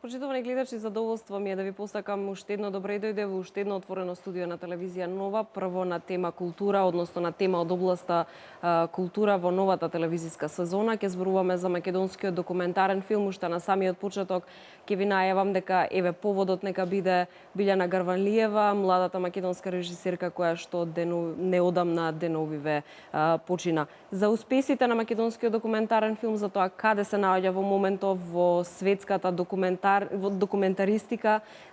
Почитувани гледачи, задоволство ми е да ви посакам уште едно добре дојде во уште едно отворено студио на телевизија Нова, прво на тема култура, односно на тема од областа култура во новата телевизиска сезона. Ќе зборуваме за македонскиот документарен филм, уште на самиот почеток ќе ви најавам дека еве поводот нека биде Билјана Гарванлиева, младата македонска режисерка која што неодамна деновиве почина. За успесите на македонскиот документарен филм, за тоа каде се наоѓа во моментов во светската документаристика,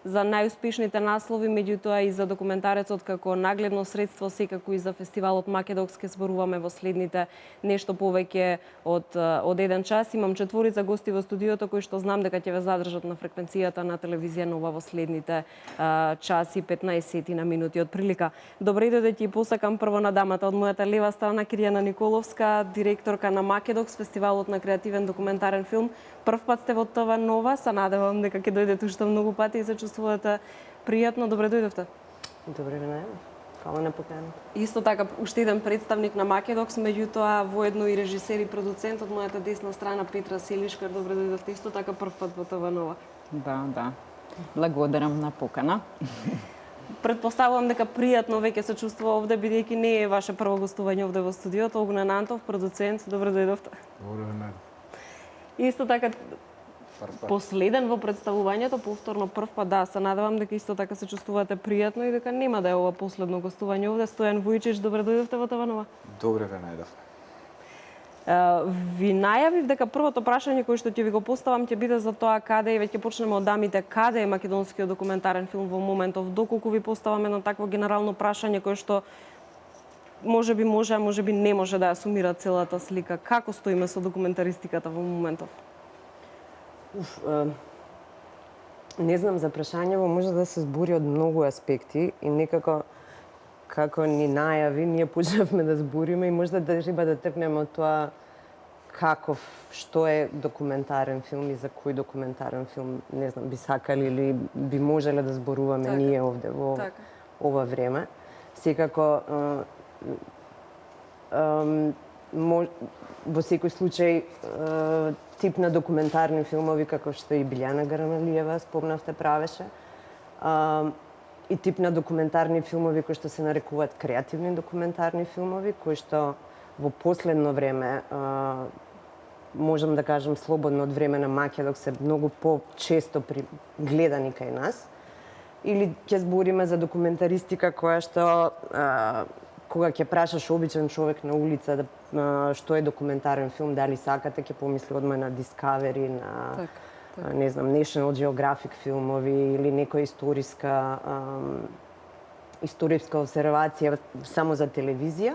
за најуспешните наслови, меѓутоа и за документарецот како нагледно средство, секако и за фестивалот Македокс ќе зборуваме во следните нешто повеќе од еден час. Имам четворица гости во студиото кои што знам дека ќе ве задржат на фреквенцијата на телевизија Нова во следните час и 15 на минути од прилика. Добре дојде, ќе посакам прво на дамата од мојата лева страна, Киријана Николовска, директорка на Македокс, фестивалот на креативен документарен филм. Прв пат сте во ТВ Нова, се надевам дека ќе дојдете уште многу пати и се чувствувате пријатно. Добре дојдовте. Добре ви најдов. Фала на поканата. Исто така уште еден представник на Македокс, меѓутоа воедно и режисер и продуцент од мојата десна страна Петра Селишкар. Добре дојдовте исто така прв пат во ТВ Нова. Да. Благодарам на покана. Предпоставувам дека пријатно веќе се чувствува овде, бидејќи не е ваше прво гостување овде во студиото. Огнен Антов, продуцент, добре дојдовте. Добре ви најдов. Исто така последен во представувањето, повторно прв пат, да, се надевам дека исто така се чувствувате пријатно и дека нема да е ова последно гостување овде. Стојан Вујчич, добре дојдовте во ТВ Нова. Добре ви најдов. Ви најавив дека првото прашање кој што ќе ви го поставам ќе биде за тоа каде, и веќе почнеме од дамите, каде е македонскиот документарен филм во моментов. Доколку ви поставам едно такво генерално прашање кое што може би не може да ја сумира целата слика. Како стоиме со документаристиката во моментов? Не знам, за прашањево може да се збори од многу аспекти и некако како ни најави, ние почнавме да збориме и можда да треба да тргнеме од тоа што е документарен филм и за кој документарен филм, не знам, би сакали или би можеле да зборуваме ние овде во ова време. Секако во секој случај тип на документарни филмови како што и Билјана Гарванлиева спомнавте правеше, и тип на документарни филмови кои што се нарекуваат креативни документарни филмови, кои што во последно време можам да кажам слободно од време на Македокс се многу по-често гледани кај нас. Или ќе збориме за документаристика која што кога ќе прашаш обичен човек на улица што е документарен филм, дали сакате, ќе помисли одма на Discovery, на не знам, National Geographic филмови или некоја историска обсервација само за телевизија.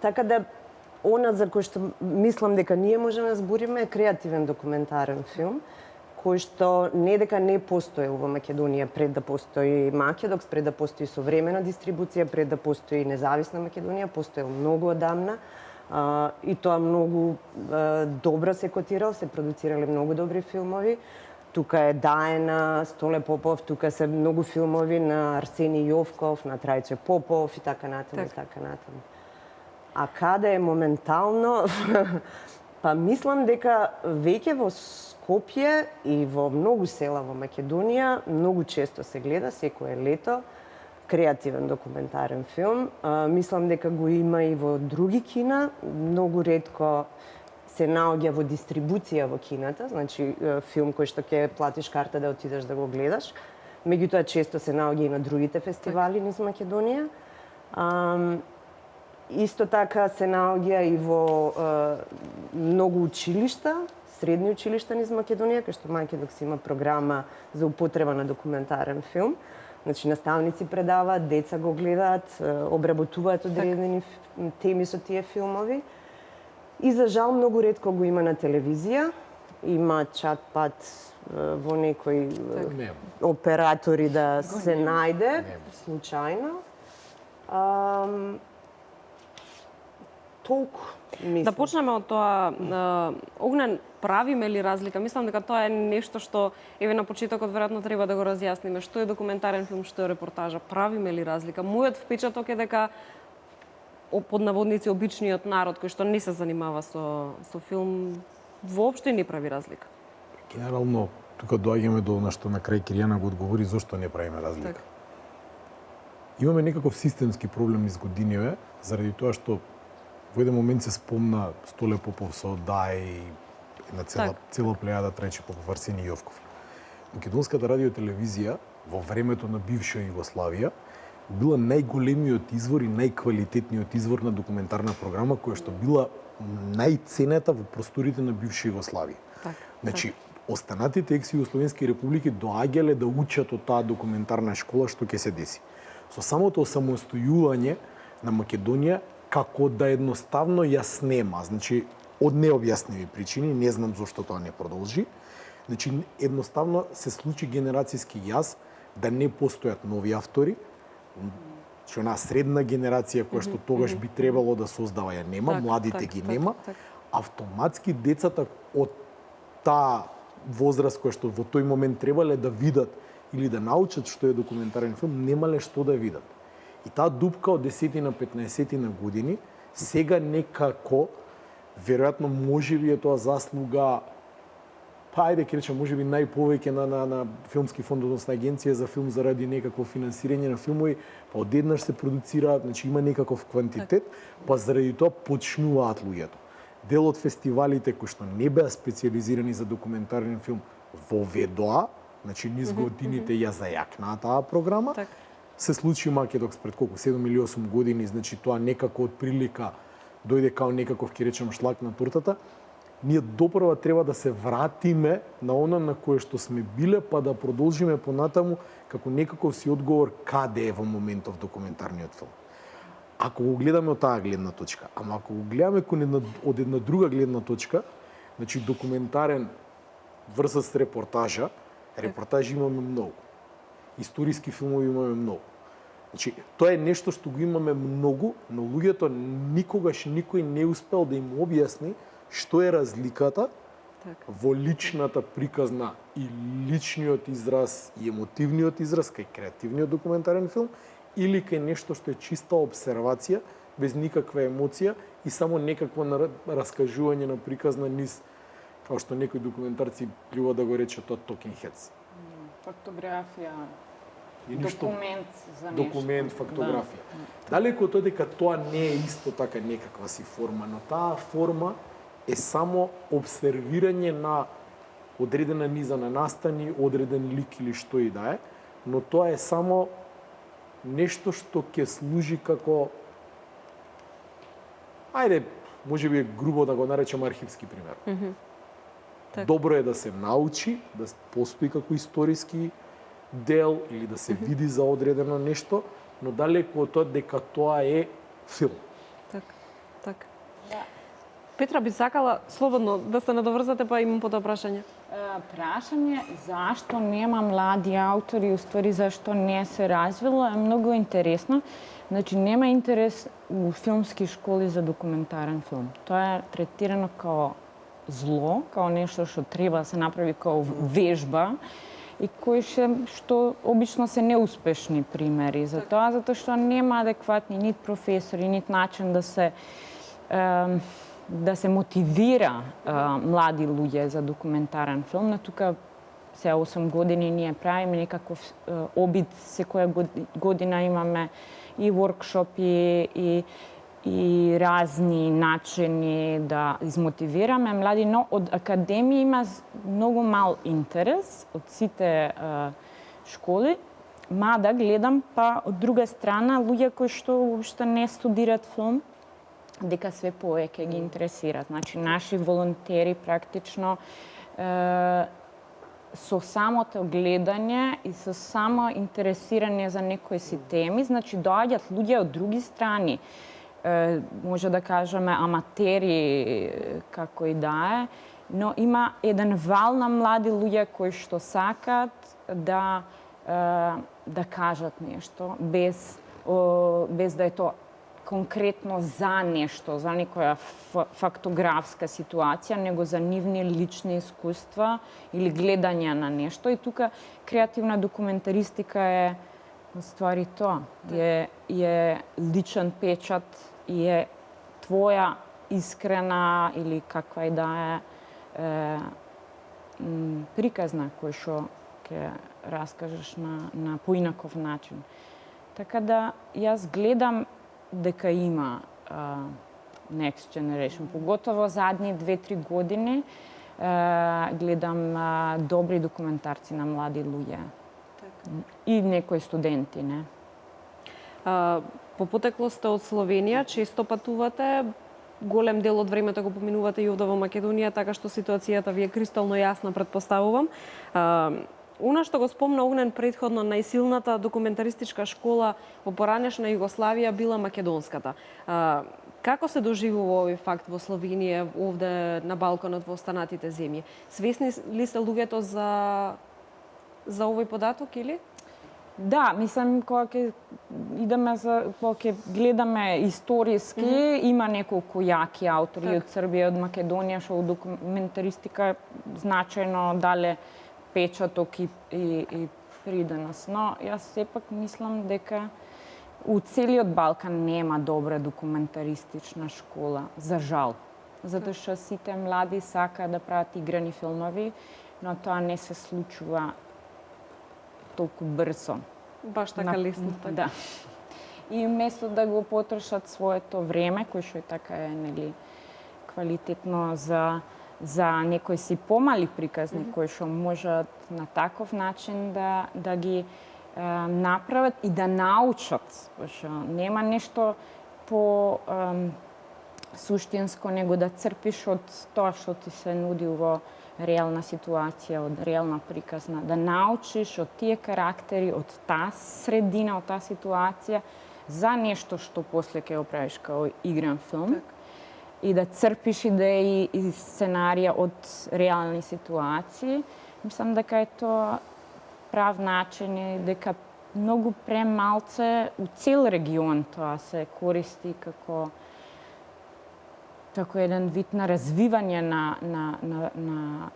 Така да, она за кој што мислам дека ние можеме да збориме е креативен документарен филм, кој што не дека не постоел во Македонија пред да постои Македокс, пред да постои современа дистрибуција, пред да постои независна Македонија, постоел многу одамна. И тоа многу добро се котирал, се продуцирале многу добри филмови. Тука е Даена, Столе Попов, тука се многу филмови на Арсени Јовков, на Трајче Попов и така натаму, и така натаму. А каде е моментално? Па мислам дека веќе во Скопје и во многу села во Македонија многу често се гледа секое лето креативен документарен филм. Мислам дека го има и во други кина, многу ретко се наоѓа во дистрибуција во кината, значи филм кој што ќе платиш карта да отидеш да го гледаш. Меѓутоа често се наоѓа и на другите фестивали низ Македонија. Исто така се наоѓа и во многу училишта, средни училишта низ Македонија, кај што Македокс има програма за употреба на документарен филм. Значи, наставници предаваат, деца го гледаат, обработуваат одредени теми со тие филмови. И за жал многу ретко го има на телевизија. Има чат-пат во некои оператори да се најде случајно. Толку, мислам. Да почнеме од тоа. Огнен, правиме ли разлика? Мислам дека тоа е нешто што еве на почетокот веројатно треба да го разјасниме. Што е документарен филм, што е репортажа? Правиме ли разлика? Мојот впечаток е дека под наводници обичниот народ кој што не се занимава со филм воопшто не прави разлика. Генерално тука доаѓаме до на што на крај Киријана го одговори зошто не правиме разлика. Така. Имаме некаков системски проблем низ годиниве, заради тоа што во еден момент се спомна Столе Попов со Дај, на цела плејада Трајче Попов, Арсени Јовков. Македонската радиотелевизија во времето на бивша Југославија била најголемиот извор и најквалитетниот извор на документарна програма која што била најценета во просторите на бивша Југославија. Значи, останатите екс-југословенски републики доаѓале да учат од таа документарна школа што ќе се деси. Со самото самостојување на Македонија, како да едноставно ја снема, значи, од необјасниви причини, не знам зошто тоа не продолжи, значи, едноставно се случи генерацијски јаз да не постојат нови автори, че онаа средна генерација која што тогаш би требало да создава ја нема, младите ги нема, автоматски децата од таа возраст која што во тој момент требале да видат или да научат што е документарен филм, немале што да видат. И таа дупка од 10-15 години сега некако, веројатно можеби е тоа заслуга, па ајде ќе речем можеби најповеќе на филмски фонд, односно агенција за филм заради некакво финансирање на филмови, па одеднаш се продуцираат, значи има некаков квантитет, па заради тоа почнуваат луѓето. Дел од фестивалите кои што не беа специализирани за документарен филм воведоа, значи низ годините ја зајакнаа таа програма. Се случи Македокс пред колку 7 или 8 години, значи тоа некако од прилика дојде као некаков, ќе речем, шлак на тортата. Ние допрва треба да се вратиме на она на кое што сме биле, па да продолжиме понатаму како некаков си одговор каде е во моментов документарниот филм. Ако го гледаме од таа гледна точка, ама ако го гледаме од една друга гледна точка, значи документарен врсус репортажа, репортажи имаме многу. Историски филмови имаме многу. Значи, тоа е нешто што го имаме многу, но луѓето никогаш никој не успел да им објасни што е разликата во личната приказна и личниот израз и емотивниот израз кај креативниот документарен филм или кај нешто што е чиста обсервација, без никаква емоција и само некакво раскажување на приказна низ, како што некои документарци љубат да го речат тоа talking heads. Фотографија, ништо, документ за нешто. Документ, фактографија. Далеко од тоа дека тоа не е исто така некаква си форма, но таа форма е само обсервирање на одредена низа на настани, одреден лик или што и да е, но тоа е само нешто што ќе служи како, ајде, можеби е грубо да го наречем архивски пример. Добро е да се научи, да постои како историски дел или да се види за одредено нешто, но далеко од тоа дека тоа е филм. Така. Петра, би сакала слободно да се надоврзате, па имам потоа прашање. Прашање зашто нема млади автори, уствари зашто не се развило, е многу интересно. Значи, нема интерес у филмски школи за документарен филм. Тоа е третирано као зло, као нешто што треба да се направи као вежба и кои што обично се неуспешни примери за тоа, затоа што нема адекватни нит професори, нит начин да се мотивира млади луѓе за документарен филм. Тука се 8 години ние правиме некаков обид, секоја година имаме и воркшопи и разни начини да измотивираме млади, но од академија има многу мал интерес од сите школи. Мада гледам, па од друга страна луѓе кои што уопште не студираат филм, дека све повеќе ги интересираат. Значи, наши волонтери практично со самото гледање и со само интересирање за некои си теми, значи доаѓаат луѓе од други страни, може да кажеме аматери, како и да е, но има еден вал на млади луѓе кои што сакаат да кажат нешто, без да е тоа конкретно за нешто, за некоја фактографска ситуација, него за нивни лични искуства или гледање на нешто. И тука креативна документаристика е ствари тоа. Е личен печат и е твоја искрена или каква и да е приказна кој што ќе раскажеш на поинаков начин. Така да јас гледам дека има Next Generation, поготово задни 2-3 години гледам добри документарци на млади луѓе. И некои студенти, не? По потекло сте од Словенија, често патувате, голем дел од времето го поминувате и овде во Македонија, така што ситуацијата ви е кристално јасна, претпоставувам. Она што го спомна Огнен претходно, најсилната документаристичка школа во поранешна Југославија била македонската. Како се доживува овој факт во Словенија, овде на балконот во останатите земји? Свесни ли се луѓето за овој податок или? Да, мислам, кога ќе идеме кога ќе гледаме историски, има неколку јаки автори од Србија, од Македонија, што во документаристика значајно дале печаток и придонос. Но јас сепак мислам дека у целиот Балкан нема добра документаристична школа, за жал. Затоа што сите млади сакаат да прават играни филмови, но тоа не се случува толку брзо. Баш така лесно. Да. И вместо да го потрошат своето време, кој што е така е, нели, квалитетно за некои си помали приказни кои што можат на таков начин да ги направат и да научат. Што нема нешто по суштинско него да црпиш од тоа што ти се нуди во реална ситуација, од реална приказна, да научиш од тие карактери, од таа средина, од таа ситуација за нешто што после ќе го правиш као игран филм. И да црпиш идеи и сценарија од реални ситуации. Мислам дека е тоа прав начин и дека многу премалце у цел регион тоа се користи како еден вид на развивање на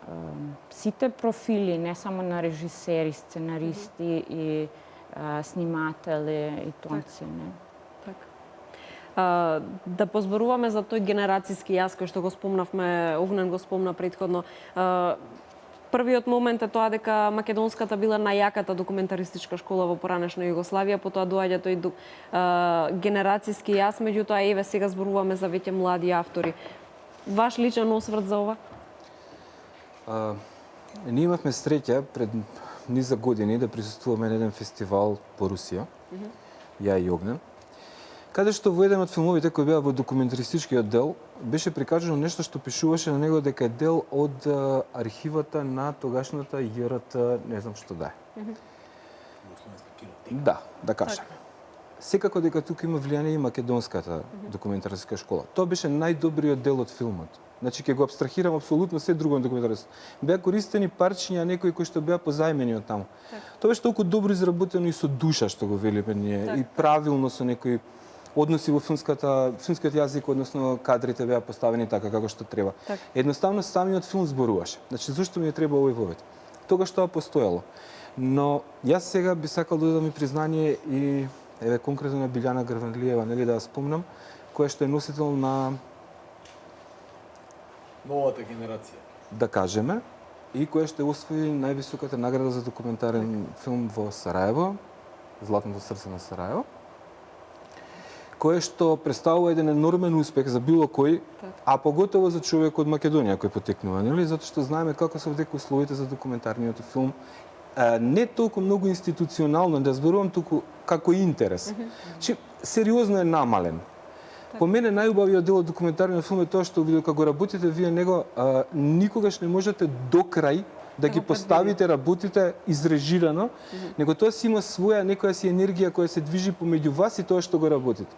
сите профили, не само на режисери, сценаристи и сниматели и тонци. Да позборуваме за тој генерацијски јаз кој што го спомнавме, Огнен го спомна претходно. Првиот момент е тоа дека македонската била најјаката документаристичка школа во поранешна Југославија, потоа доаѓа тој генерацијски јаз, меѓутоа еве сега зборуваме за веќе млади автори. Ваш личен осврт за ова? Ние имавме среќа пред низа години да присуствуваме на еден фестивал по Русија, ја и Огнен, каде што во еден од филмовите кои беа во документаристичкиот дел, беше прикажано нешто што пишуваше на него дека е дел од архивата на тогашната ЈРТ, не знам што да е. Да кажем. Секако дека тука има влијание и македонската документаристичка школа. Тоа беше најдобриот дел од филмот. Значи, ќе го абстрахирам апсолутно се друго на документарист. Беа користени парчиња некои кои што беа позајмени од таму. Тоа беше толку добро изработено и со душа, што го велиме ние, и правилно со некои односи во филмскиот јазик, односно кадрите беа поставени така како што треба. Едноставно самиот филм зборуваше. Значи, зошто ми е треба овој вовед? Тогаш тоа постоело. Но јас сега би сакал да дадам и признание и еве конкретно на Билјана Грванлиева, нели да ја спомнам, која што е носител на новата генерација, да кажеме, и која што освои највисоката награда за документарен филм во Сараево, Златното срце на Сараево, кое што представува еден енормен успех за било кој, а поготово за човек од Македонија кој потекнува, нели? Затоа што знаеме како се овде условите за документарниот филм, не толку многу институционално, да зборувам туку како интерес. Че сериозно е намален. По мене најубавиот дел од документарниот филм е тоа што кога го работите вие него, никогаш не можете до крај да ги поставите работите изрежирано, него тоа си има своја некоја си енергија која се движи помеѓу вас и тоа што го работите.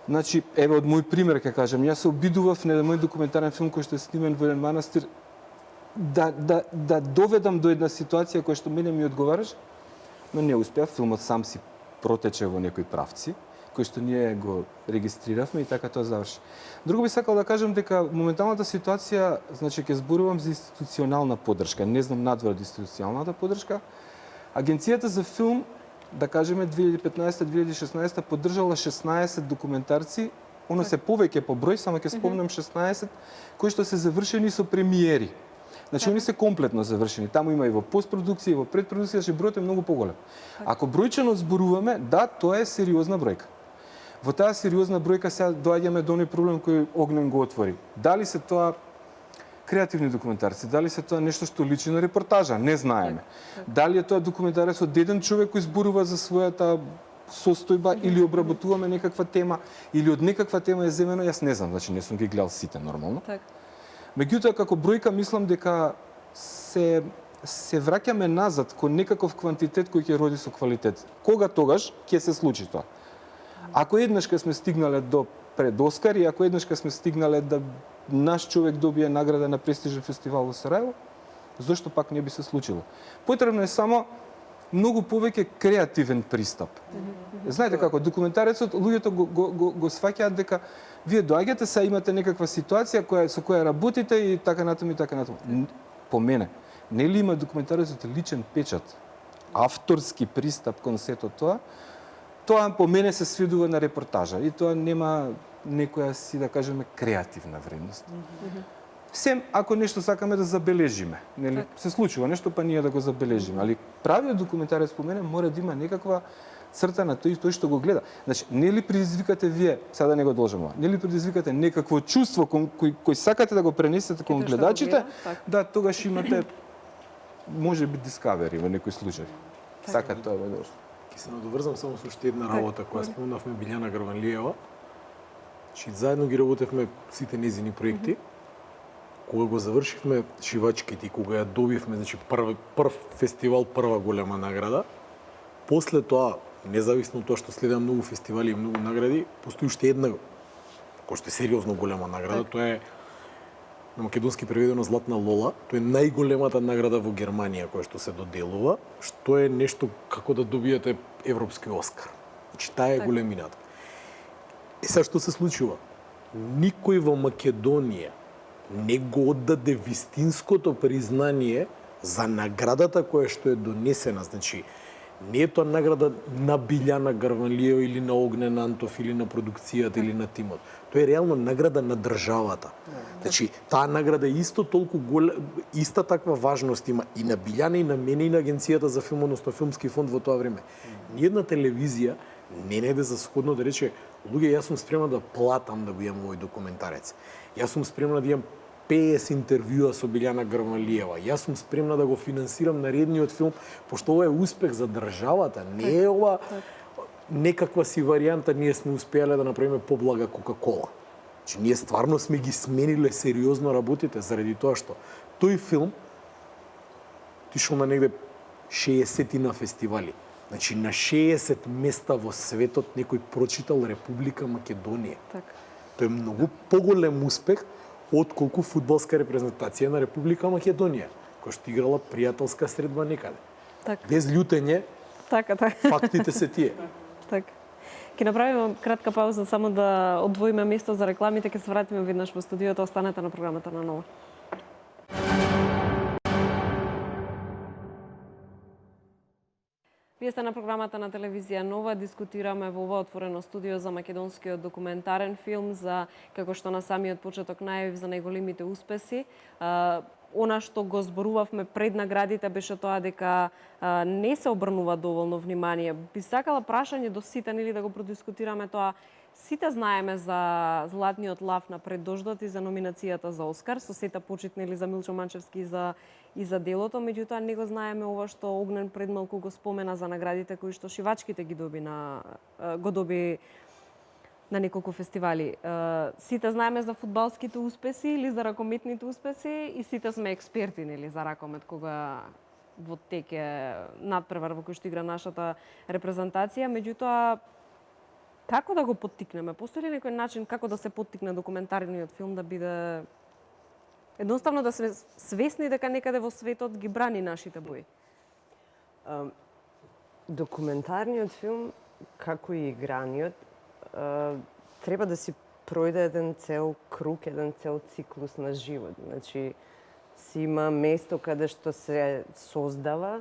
Значи, еве од мој пример ќе кажам, јас се обидував на мој документарен филм кој што е снимен во еден манастир да доведам до една ситуација која што мене ми одговараш, но не успеав. Филмот сам си протече во некои правци кои што ние го регистриравме и така тоа заврши. Друго би сакал да кажам дека моменталната ситуација, значи ќе зборувам за институционална поддршка, не знам надвор од институционалната поддршка. Агенцијата за филм, да кажеме 2015-2016 поддржала 16 документарци, оно се повеќе по број, само ќе спомнам 16, кои што се завршени со премиери. Значи они се комплетно завршени. Таму има и во постпродукција, и во предпродукција, значи бројот е многу поголем. Ако бројчано зборуваме, да, тоа е сериозна бројка. Во таа сериозна бројка сега доаѓаме до оној проблем кој Огнен го отвори. Дали се тоа креативни документарци, дали се тоа нешто што личи на репортажа, не знаеме. Дали е тоа документарец од еден човек кој зборува за својата состојба или обработуваме некаква тема или од некаква тема е земено, јас не знам, значи не сум ги гледал сите нормално. Така. Меѓутоа како бројка мислам дека се враќаме назад кон некаков квантитет кој ќе роди со квалитет. Кога тогаш ќе се случи тоа? Ако еднаш сме стигнале до пред Оскар и ако еднаш сме стигнале да наш човек добие награда на престижен фестивал во Сараево, зошто пак не би се случило? Потребно е само многу повеќе креативен пристап. Знаете како, документарецот, луѓето го сваќаат дека вие доаѓате, сега имате некаква ситуација со која работите и така натаму и така натаму. По мене, нели има документарецот личен печат, авторски пристап кон сето тоа, тоа по мене се сведува на репортажа и тоа нема некоја си, да кажеме, креативна вредност. Сем, ако нешто сакаме да забележиме, нели, се случува нешто, па ние да го забележиме, али правиот документарец по мене мора да има некаква црта на тој што го гледа. Значи, нели предизвикате вие, сега да не го должам, нели предизвикате некакво чувство кој сакате да го пренесете кон гледачите, да, тогаш имате може би Discovery во некој случај. Сакате тоа да дојде. Ќе се надоврзам само со уште една работа која спомнавме Билјана Грванлиева. Чи заедно ги работевме сите незини проекти. Кога го завршивме шивачките и кога ја добивме, значи прв фестивал, прва голема награда, после тоа, независно од тоа што следам многу фестивали и многу награди, постои уште една која што е сериозно голема награда, тоа е на македонски преведено Златна Лола. Тоа е најголемата награда во Германија која што се доделува, што е нешто како да добиете европски Оскар. Значи таа е големината. И сега што се случува? Никој во Македонија не го оддаде вистинското признание за наградата која што е донесена. Значи, не е тоа награда на Билјана Грванлиева или на Огнен Антов или на продукцијата или на тимот. Тоа е реално награда на државата. Значи, таа награда е исто толку иста таква важност има и на Билјана и на мене и на Агенцијата за филм, односно Филмски фонд во тоа време. Ниедна телевизија не најде за сходно да рече: луѓе, јас сум спремна да платам да го имам овој документарец. Јас сум спремна да имам 50 интервјуа со Билјана Грванлиева. Јас сум спремна да го финансирам наредниот филм, пошто ова е успех за државата. Не е ова некаква си варијанта, ние сме успеале да направиме поблага Кока-кола. Значи, ние стварно сме ги смениле сериозно работите, заради тоа што тој филм тишол на негде 60 на фестивали. Значи, на 60 места во светот некој прочитал Република Македонија. Тоа е многу поголем успех од колку фудбалска репрезентација на Република Македонија, која што играла пријателска средба некаде. Без љутење, фактите се тие. Ќе направиме кратка пауза само да одвоиме место за рекламите, ќе се вратиме веднаш во студиото, останете на програмата на Нова. Вие сте на програмата на телевизија Нова, дискутираме во ова отворено студио за македонскиот документарен филм, за, како што на самиот почеток најавив, за најголемите успеси. Она што го зборувавме пред наградите беше тоа дека не се обрнува доволно внимание. Би сакала прашање до сите, нели да го продискутираме тоа. Сите знаеме за Златниот лав на Пред дождот и за номинацијата за Оскар, со сета почит нели за Милчо Манчевски и за делото, меѓутоа не го знаеме ова што Огнен пред малку го спомена за наградите кои што шивачките ги доби на неколку фестивали. Сите знаеме за фудбалските успеси или за ракометните успеси и сите сме експерти нели за ракомет кога во тек е надпревар во кој што игра нашата репрезентација, меѓутоа како да го поттикнеме? Постои ли некој начин како да се поттикне документарниот филм да биде едноставно да сме свесни дека некаде во светот ги брани нашите бои? Документарниот филм, како и играниот, треба да си пројде еден цел круг, еден цел циклус на живот. Значи, си има место каде што се создава,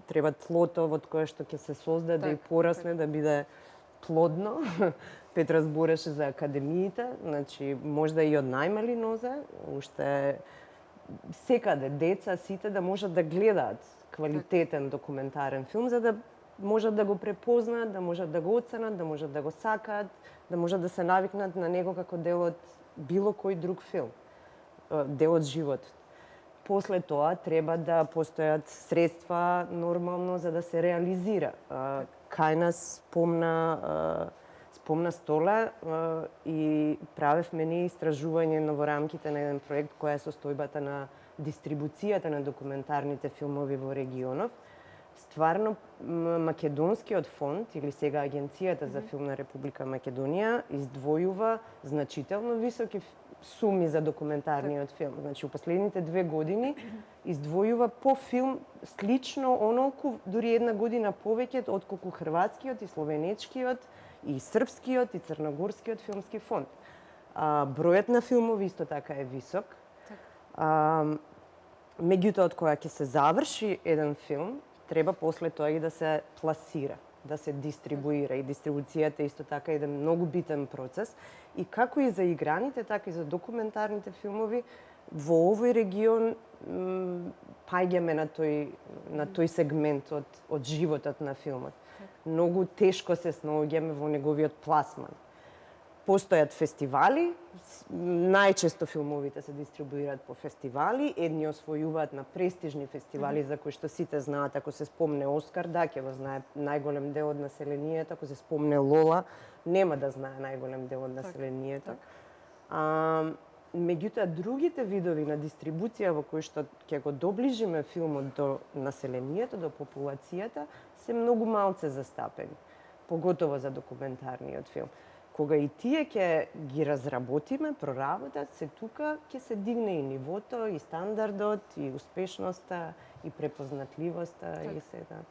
треба тлото во кое што ќе се создаде и порасне да биде плодно. Петра збореше за академиите, значи можда и од најмали нозе, уште секаде деца сите да можат да гледаат квалитетен документарен филм, за да можат да го препознаат, да можат да го оценат, да можат да го сакаат, да можат да се навикнат на него како дел од било кој друг филм, дел од животот. После тоа треба да постојат средства нормално за да се реализира. Кај нас спомна Столе и правевме ние истражување во рамките на еден проект која е состојбата на дистрибуцијата на документарните филмови во регионов. Стварно, Македонскиот фонд, или сега Агенцијата за филм на Република Македонија, издвојува значително високи суми за документарниот филм. Значи, у последните 2 години издвојува по филм слично онолку, дури една година повеќе отколку хрватскиот и словенечкиот и српскиот и црногорскиот филмски фонд. Бројот на филмови исто така е висок. Меѓутоа, од која ќе се заврши еден филм, треба после тоа и да се пласира, да се дистрибуира. И дистрибуцијата исто така е еден многу битен процес. И како и за играните, така и за документарните филмови, во овој регион паѓаме на тој сегмент од животот на филмот. Многу тешко се снаоѓаме во неговиот пласман. Постојат фестивали, најчесто филмовите се дистрибуираат по фестивали, едни освојуваат на престижни фестивали за кои што сите знаат, ако се спомне Оскар, да, ќе го знае најголем дел од населението, ако се спомне Лола, нема да знае најголем дел од населението. Меѓутоа, другите видови на дистрибуција во кои што ќе го доближиме филмот до населението, до популацијата, се многу малце застапени, поготово за документарниот филм. Кога и тие ќе ги разработиме, проработат, се тука ќе се дигне и нивото, и стандардот, и успешноста, и препознатливоста, и седната.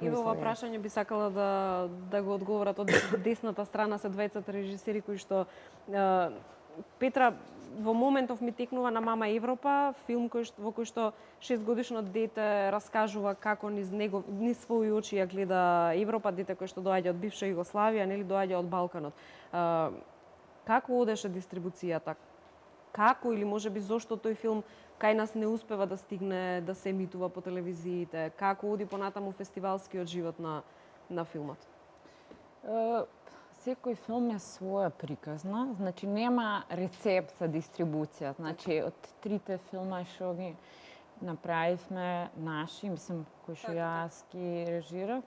И во ова прашање би сакала да го одговорат од десната страна се двајцата режисери кои што Петра во моментов ми текнува на Мама Европа, филм во кој што 6-годишно дете раскажува како низ своји очи ја гледа Европа, дете кој што доаѓа од бивша Југославија, нели доаѓа од Балканот. Како одеше дистрибуцијата? Како или можеби зошто тој филм кај нас не успева да стигне да се емитува по телевизиите? Како оди понатаму фестивалскиот живот на филмот? Секој филм е своја приказна, значи нема рецепт за дистрибуција. Значи од трите филма што ги направивме наши, мислам кои што јас ги режирав,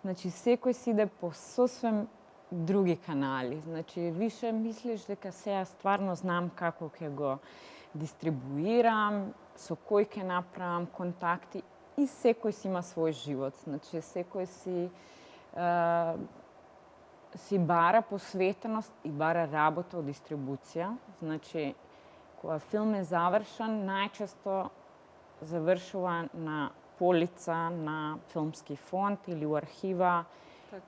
значи секој си иде по сосвем други канали. Значи више мислиш дека сега стварно знам како ќе го дистрибуирам, со кој ќе направам контакти и секој си има свој живот. Значи секој си бара посветеност и бара работа од дистрибуција. Значи, кога филм е завршен, најчесто завршува на полица на филмски фонд или у архива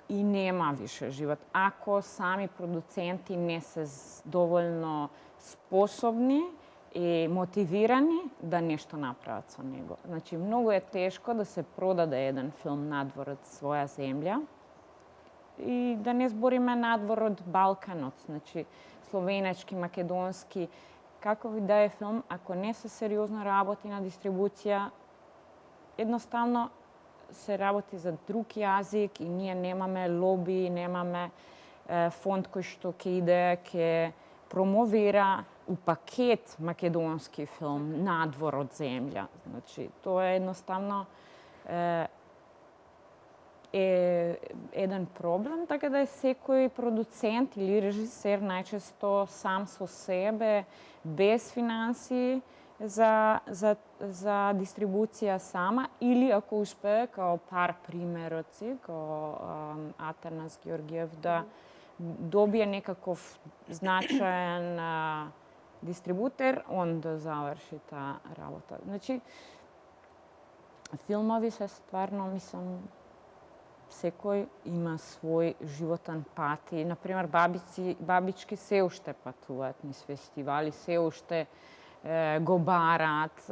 и нема више живот. Ако сами продуценти не се доволно способни и мотивирани да нешто направат со него. Значи, многу е тешко да се продаде еден филм надвор од своја земја. И да не збориме надвор од Балканот, значи словенечки, македонски, каков и да е филм, ако не се сериозно работи на дистрибуција, едноставно се работи за друг јазик и ние немаме лоби, немаме фонд кој што ќе иде, ќе промовира у пакет македонски филм надвор од земја. Значи, тоа е едноставно е еден проблем, така да е секој продуцент или режисер најчесто сам со себе, без финансии за дистрибуција сама, или ако успее, као пар примероци, као Атанас Георгиев, да добие некаков значаен дистрибутер, он да заврши таа работа. Значи, филмови се стварно, мислам, секој има свој животен пат и, например, бабички се уште патуваат низ фестивали, се уште го бараат,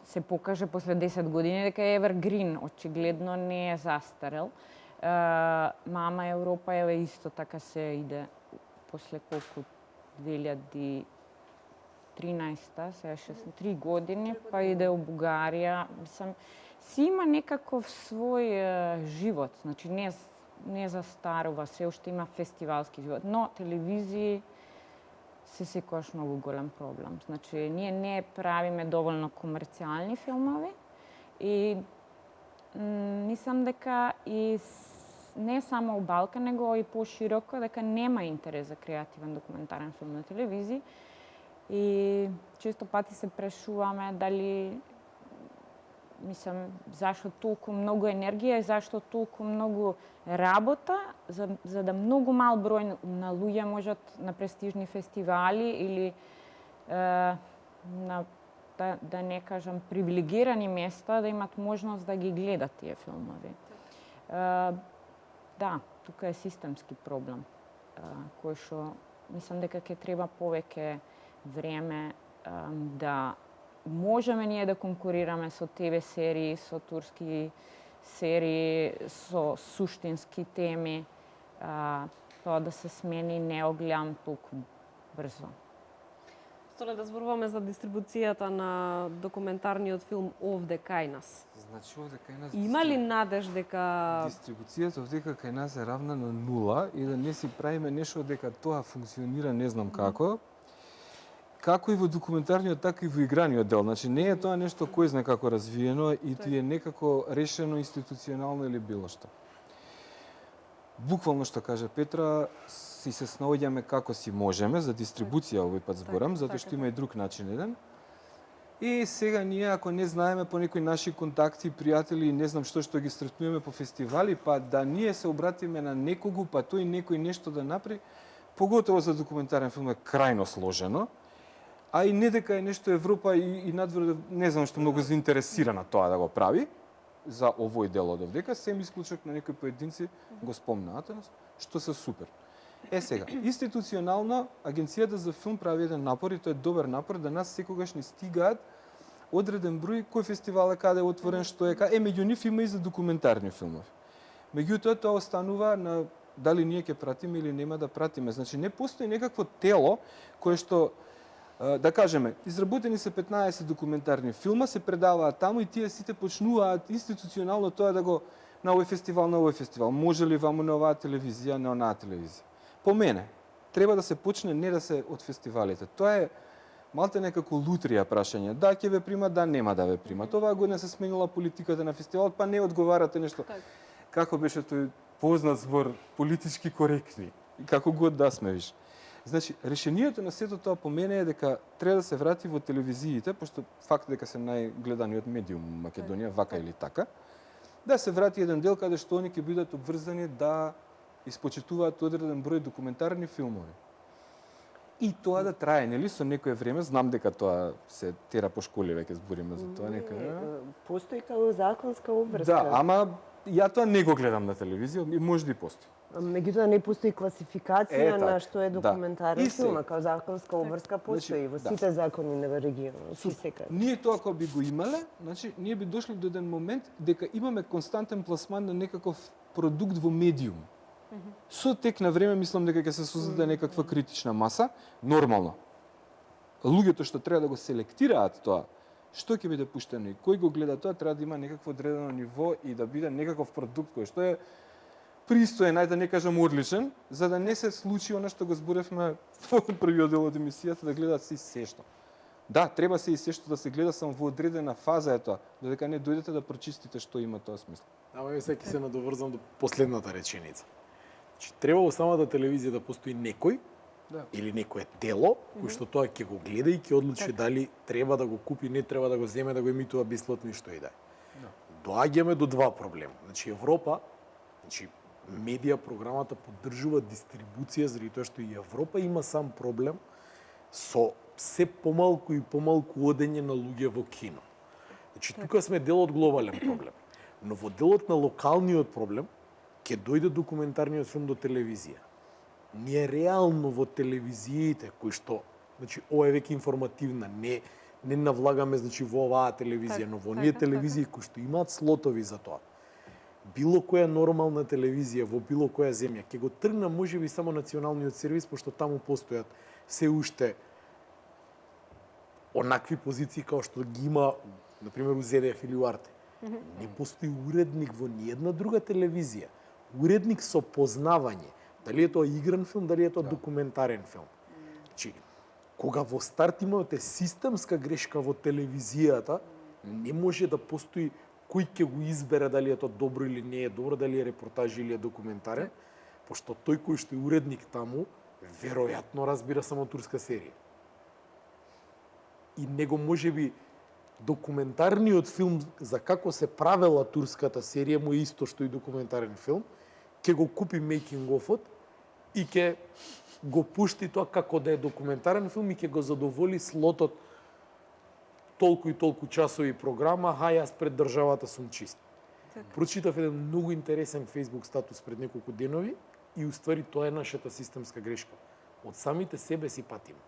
се покаже после 10 години дека е evergreen, очигледно не е застарел. Мама Европа е исто така се иде после колку 2000 13-та, сега 3 години, па иде у Бугарија. Мислам, си има некаков свој живот, значи не застарува, се уште има фестивалски живот, но телевизии се секогаш многу голем проблем. Значи, ние не правиме доволно комерцијални филмови и мислам дека и не само у Балкан, него и пошироко, дека нема интерес за креативен документарен филм на телевизии. И често пати се прашуваме дали, мислам, зашто толку многу енергија и зашто толку многу работа за да многу мал број на луѓе можат на престижни фестивали или на да не кажам привилегирани места да имат можност да ги гледат тие филмови. Да, тука е системски проблем кој што мислам дека ќе треба повеќе време да можеме ние да конкурираме со ТВ серии, со турски серии, со суштински теми, тоа да се смени не го гледам толку брзо. Столе да зборуваме за дистрибуцијата на документарниот филм овде кај нас. Значи овде кај нас Има ли надеж дека дистрибуцијата овде кај нас е равна на нула и да не си правиме нешто дека тоа функционира не знам како. Како и во документарниот, така и во играниот дел. Значи не е тоа нешто кој знае како развиено и ти е некако решено институционално или било што. Буквално што каже Петра, си се снаоѓаме како си можеме за дистрибуција овој пат зборам, затоа што има и друг начин еден. И сега ние ако не знаеме по некои наши контакти, пријатели, не знам што ги сретнуваме по фестивали, па да ние се обратиме на некогу, па тој некој нешто да направи, поготово за документарен филм е крајно сложено. А и не дека е нешто Европа и надвор, не знам што многу заинтересирана тоа да го прави за овој дел од овдека, сем исклучок на некои поединци го спомнаат, што се супер. Сега, институционално Агенцијата за филм прави еден напор и тоа е добар напор да нас секогаш не стигаат одреден број кој фестивал е каде е отворен, што е каде. Меѓу нив има и за документарни филмови. Меѓутоа тоа останува на дали ние ќе пратиме или нема да пратиме. Значи не постои некакво тело кое што да кажеме, изработени се 15 документарни филма, се предаваат таму и тие сите почнуваат институционално тоа да го на овој фестивал. Може ли ваму на оваа телевизија, на онаа телевизија? По мене, треба да се почне не да се од фестивалите. Тоа е малте некако лутрија прашање. Да, ќе ве примат, да, нема да ве примат. Оваа година се сменила политиката на фестивалот, па не одговарате нешто. Како беше тој познат збор, политички коректни. И како год да сме, виж. Значи, решението на сето тоа по мене е дека треба да се врати во телевизиите, пошто факт дека се најгледаниот медиум во Македонија, вака или така, да се врати еден дел каде што они ќе бидат обврзани да испочитуваат одреден број документарни филмови. И тоа да трае, нели, со некое време, знам дека тоа се тера по школи, веќе збориме за тоа некаде. Постои како законска обврска. Да, ама ја тоа не го гледам на телевизија и може да и постои. Меѓутоа не постои класификација на што е документарен Да. филм, како законска обврска постои во сите закони на регионот, секаде. Ние тоа кога би го имале, значи ние би дошли до еден момент дека имаме константен пласман на некаков продукт во медиум. Со тек на време мислам дека ќе се создаде некаква критична маса, нормално. Луѓето што треба да го селектираат тоа, што ќе биде пуштено и кој го гледа тоа, треба да има некакво одредено ниво и да биде некаков продукт кој што е пристоен, ајде да не кажам одличен, за да не се случи она што го зборевме во првиот дел од емисијата, да гледаат се што. Да, треба се и се што да се гледа само во одредена фаза е тоа, додека не дојдете да прочистите што има тоа смисла. Ама сега ќе се надоврзам до последната реченица. Значи, треба во самата телевизија да постои некој, или некое тело, кој што тоа ќе го гледа и ќе одлучи дали треба да го купи, не треба да го земе, да го емитува бесплатно и што и да е. Доаѓаме до два проблема. Значи, Европа, медија програмата поддржува дистрибуција, заради тоа што и Европа има сам проблем со се помалку и помалку одење на луѓе во кино. Значи, тука сме дел од глобален проблем. Но во делот на локалниот проблем ќе дојде документарниот филм до телевизија. Ние реално во телевизиите кои што, значи ова е веќе информативна, не навлагаме значи во оваа телевизија, но во оние телевизии кои што имаат слотови за тоа. Било која нормална телевизија во било која земја ќе го тргна можеби само националниот сервис, пошто таму постојат се уште онакви позиции како што ги има, например, у ZDF или у Арте. Не постои уредник во ниедна друга телевизија. Уредник со познавање. Дали е тоа игран филм, дали е тоа документарен филм. Значи, кога во старт имате системска грешка во телевизијата, не може да постои кој ќе го избере дали е тоа добро или не е добро, дали е репортаж или е документарен, пошто тој кој што е уредник таму, веројатно разбира само турска серија. И него можеби документарниот филм за како се правела турската серија му е исто што и документарен филм, ќе го купи making of-от и ќе го пушти тоа како да е документарен филм и ќе го задоволи слотот толку и толку часови програма, хај јас пред државата сум чист. Прочитав еден многу интересен Facebook статус пред неколку денови и уствари тоа е нашата системска грешка. Од самите себе си патиме.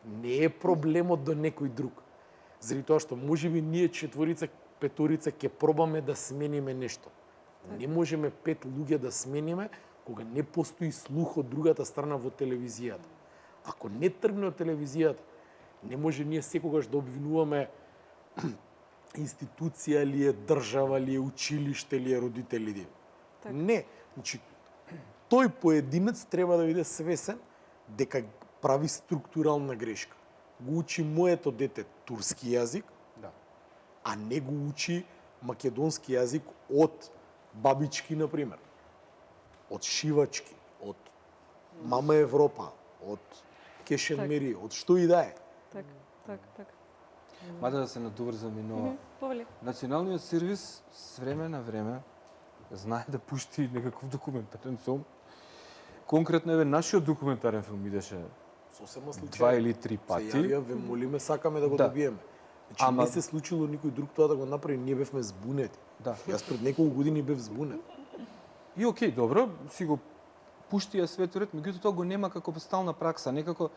Не е проблемот до некој друг. Заради тоа што можеби ние четворица, петорица ќе пробаме да смениме нешто. Не можеме 5 луѓе да смениме кога не постои слух од другата страна во телевизијата. Ако не тргне од телевизијата, не може ние секогаш да обвинуваме институција ли е држава, ли е училиште, ли е родители. Не. Значи, тој поединец треба да биде свесен дека прави структурална грешка. Го учи моето дете турски јазик, а не го учи македонски јазик од бабички, например, од шивачки, од Мама Европа, од Кешенмери, од што и да е. Так. Мада да се надоврзам и на Националниот сервис с време на време знае да пушти некаков документарен филм. Конкретно еве нашиот документарен филм идеше Сосема случај. 2 или 3 пати. Се јавија, ве молиме, сакаме да го добиеме. Значи, не се случило никој друг тоа да го направи, ние бевме збунети. Јас пред неколку години бев збунет. И окей, добро, си го пуштија светоред, меѓутоа тоа го нема како стална пракса, некако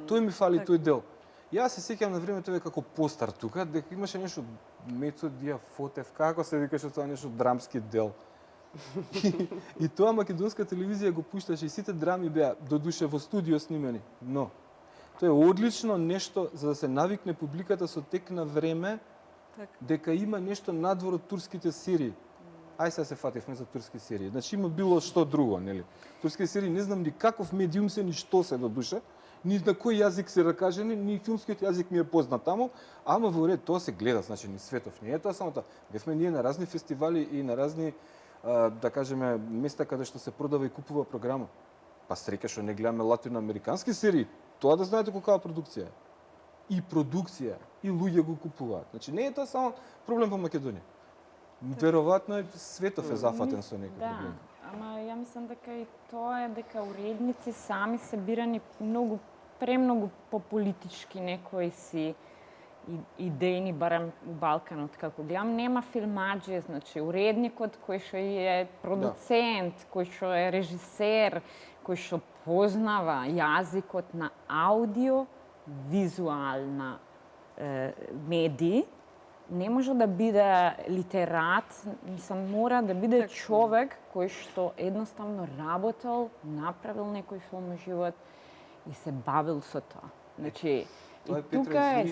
тој ми фали тој дел. Јас се сеќавам на времето како постар тука, дека имаше нешто Методија Фотев, како се викаше тоа нешто драмски дел. И тоа македонска телевизија го пушташе и сите драми беа до душе во студио снимени. Но тоа е одлично нешто за да се навикне публиката со тек на време дека има нешто надвор од турските серии. Ај сега се фативме за турски серии. Значи има било што друго, нели? Турски серии не знам ни каков медиум се, ни што се до душа, ни на кој јазик се ракажени, ни филмскиот јазик ми е познат таму, ама во ред тоа се гледа, значи ни светов. Не е тоа само тоа. Бевме ние на разни фестивали и на разни да кажеме места каде што се продава и купува програма. Па среќа што не гледаме латиноамерикански серии, тоа да знаете колкава продукција е. И продукција, и луѓе го купуваат. Значи не е тоа само проблем во Македонија. Веројатно е светов е зафатен со некој проблем. Ама ја мислам дека и тоа е дека уредници сами се бирани премногу по политички некои си идејни, барем у Балканот, како гледам, нема филмаџи, значи уредникот кој што е продуцент, кој што е режисер, кој што познава јазикот на аудио, визуална медии, не може да биде литерат, мислам, мора да биде човек кој што едноставно работел, направил некој филм во живот и се бавил со тоа. Значи, и тука е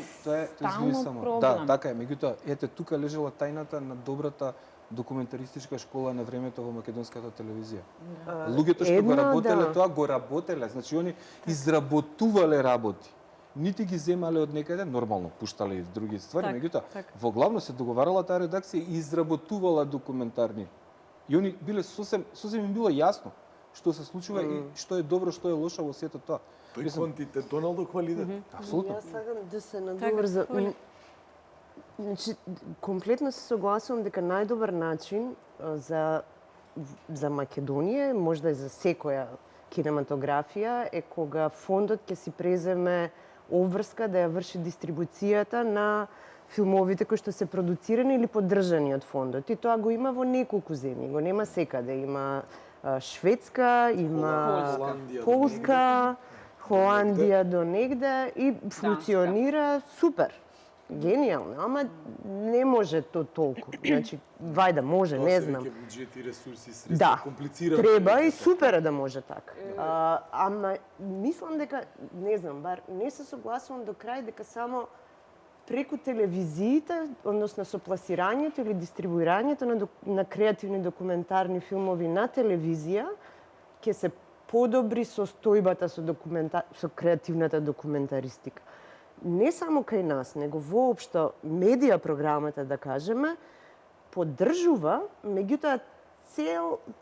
стално проблем. Да, така е. Меѓутоа, ете, тука лежала тајната на добрата документаристичка школа на времето во македонската телевизија. Луѓето што го работеле тоа, го работеле. Значи, они изработувале работи. Нити ги земале од некаде, нормално, пуштале и други ствари, меѓутоа, во главно се договарала таа редакција и изработувала документарни. И они биле сосем им било јасно што се случува и што е добро, што е лошо во сето тоа. Тој квантитетонал до квалитет. Апсолутно. Јас сакам да се надоврзам. Значи, комплетно се согласувам дека најдобар начин за Македонија, можда и за секоја кинематографија, е кога фондот ќе си преземе обврска да ја врши дистрибуцијата на филмовите кои што се продуцирани или поддржани од фондот. И тоа го има во неколку земји, го нема секаде. Има Шведска, има Полска, Холандија до негде и функционира супер. генијално, ама не може то толку. Значи, вајда може, Тоа не се знам. веќе буџети, ресурси, средства, Да, комплицирано. треба е и тоа. супер е да може така. Ама мислам дека, не знам, бар не се согласувам до крај дека само преку телевизиите, односно со пласирањето или дистрибуирањето на креативни документарни филмови на телевизија, ќе се подобри состојбата со креативната документаристика. Не само кај нас, него воопшто медија програмата, да кажеме, поддржува, меѓутоа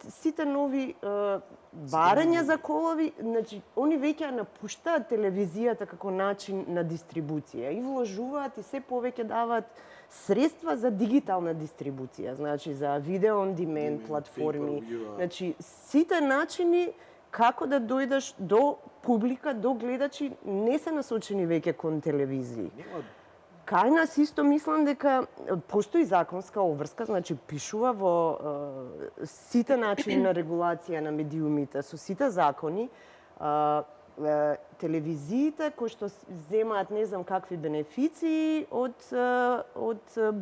сите нови барања за колови, значи, они веќе ја напуштаат телевизијата како начин на дистрибуција и вложуваат и се повеќе даваат средства за дигитална дистрибуција, значи за видео on demand платформи, pay-per-view, значи сите начини како да дојдеш до публика, до гледачи, не се насочени веќе кон телевизии. Нема Кај нас исто мислам дека постои законска обврска, значи пишува во сите начини на регулација на медиумите, со сите закони, телевизиите кои што земаат не знам какви бенефиции од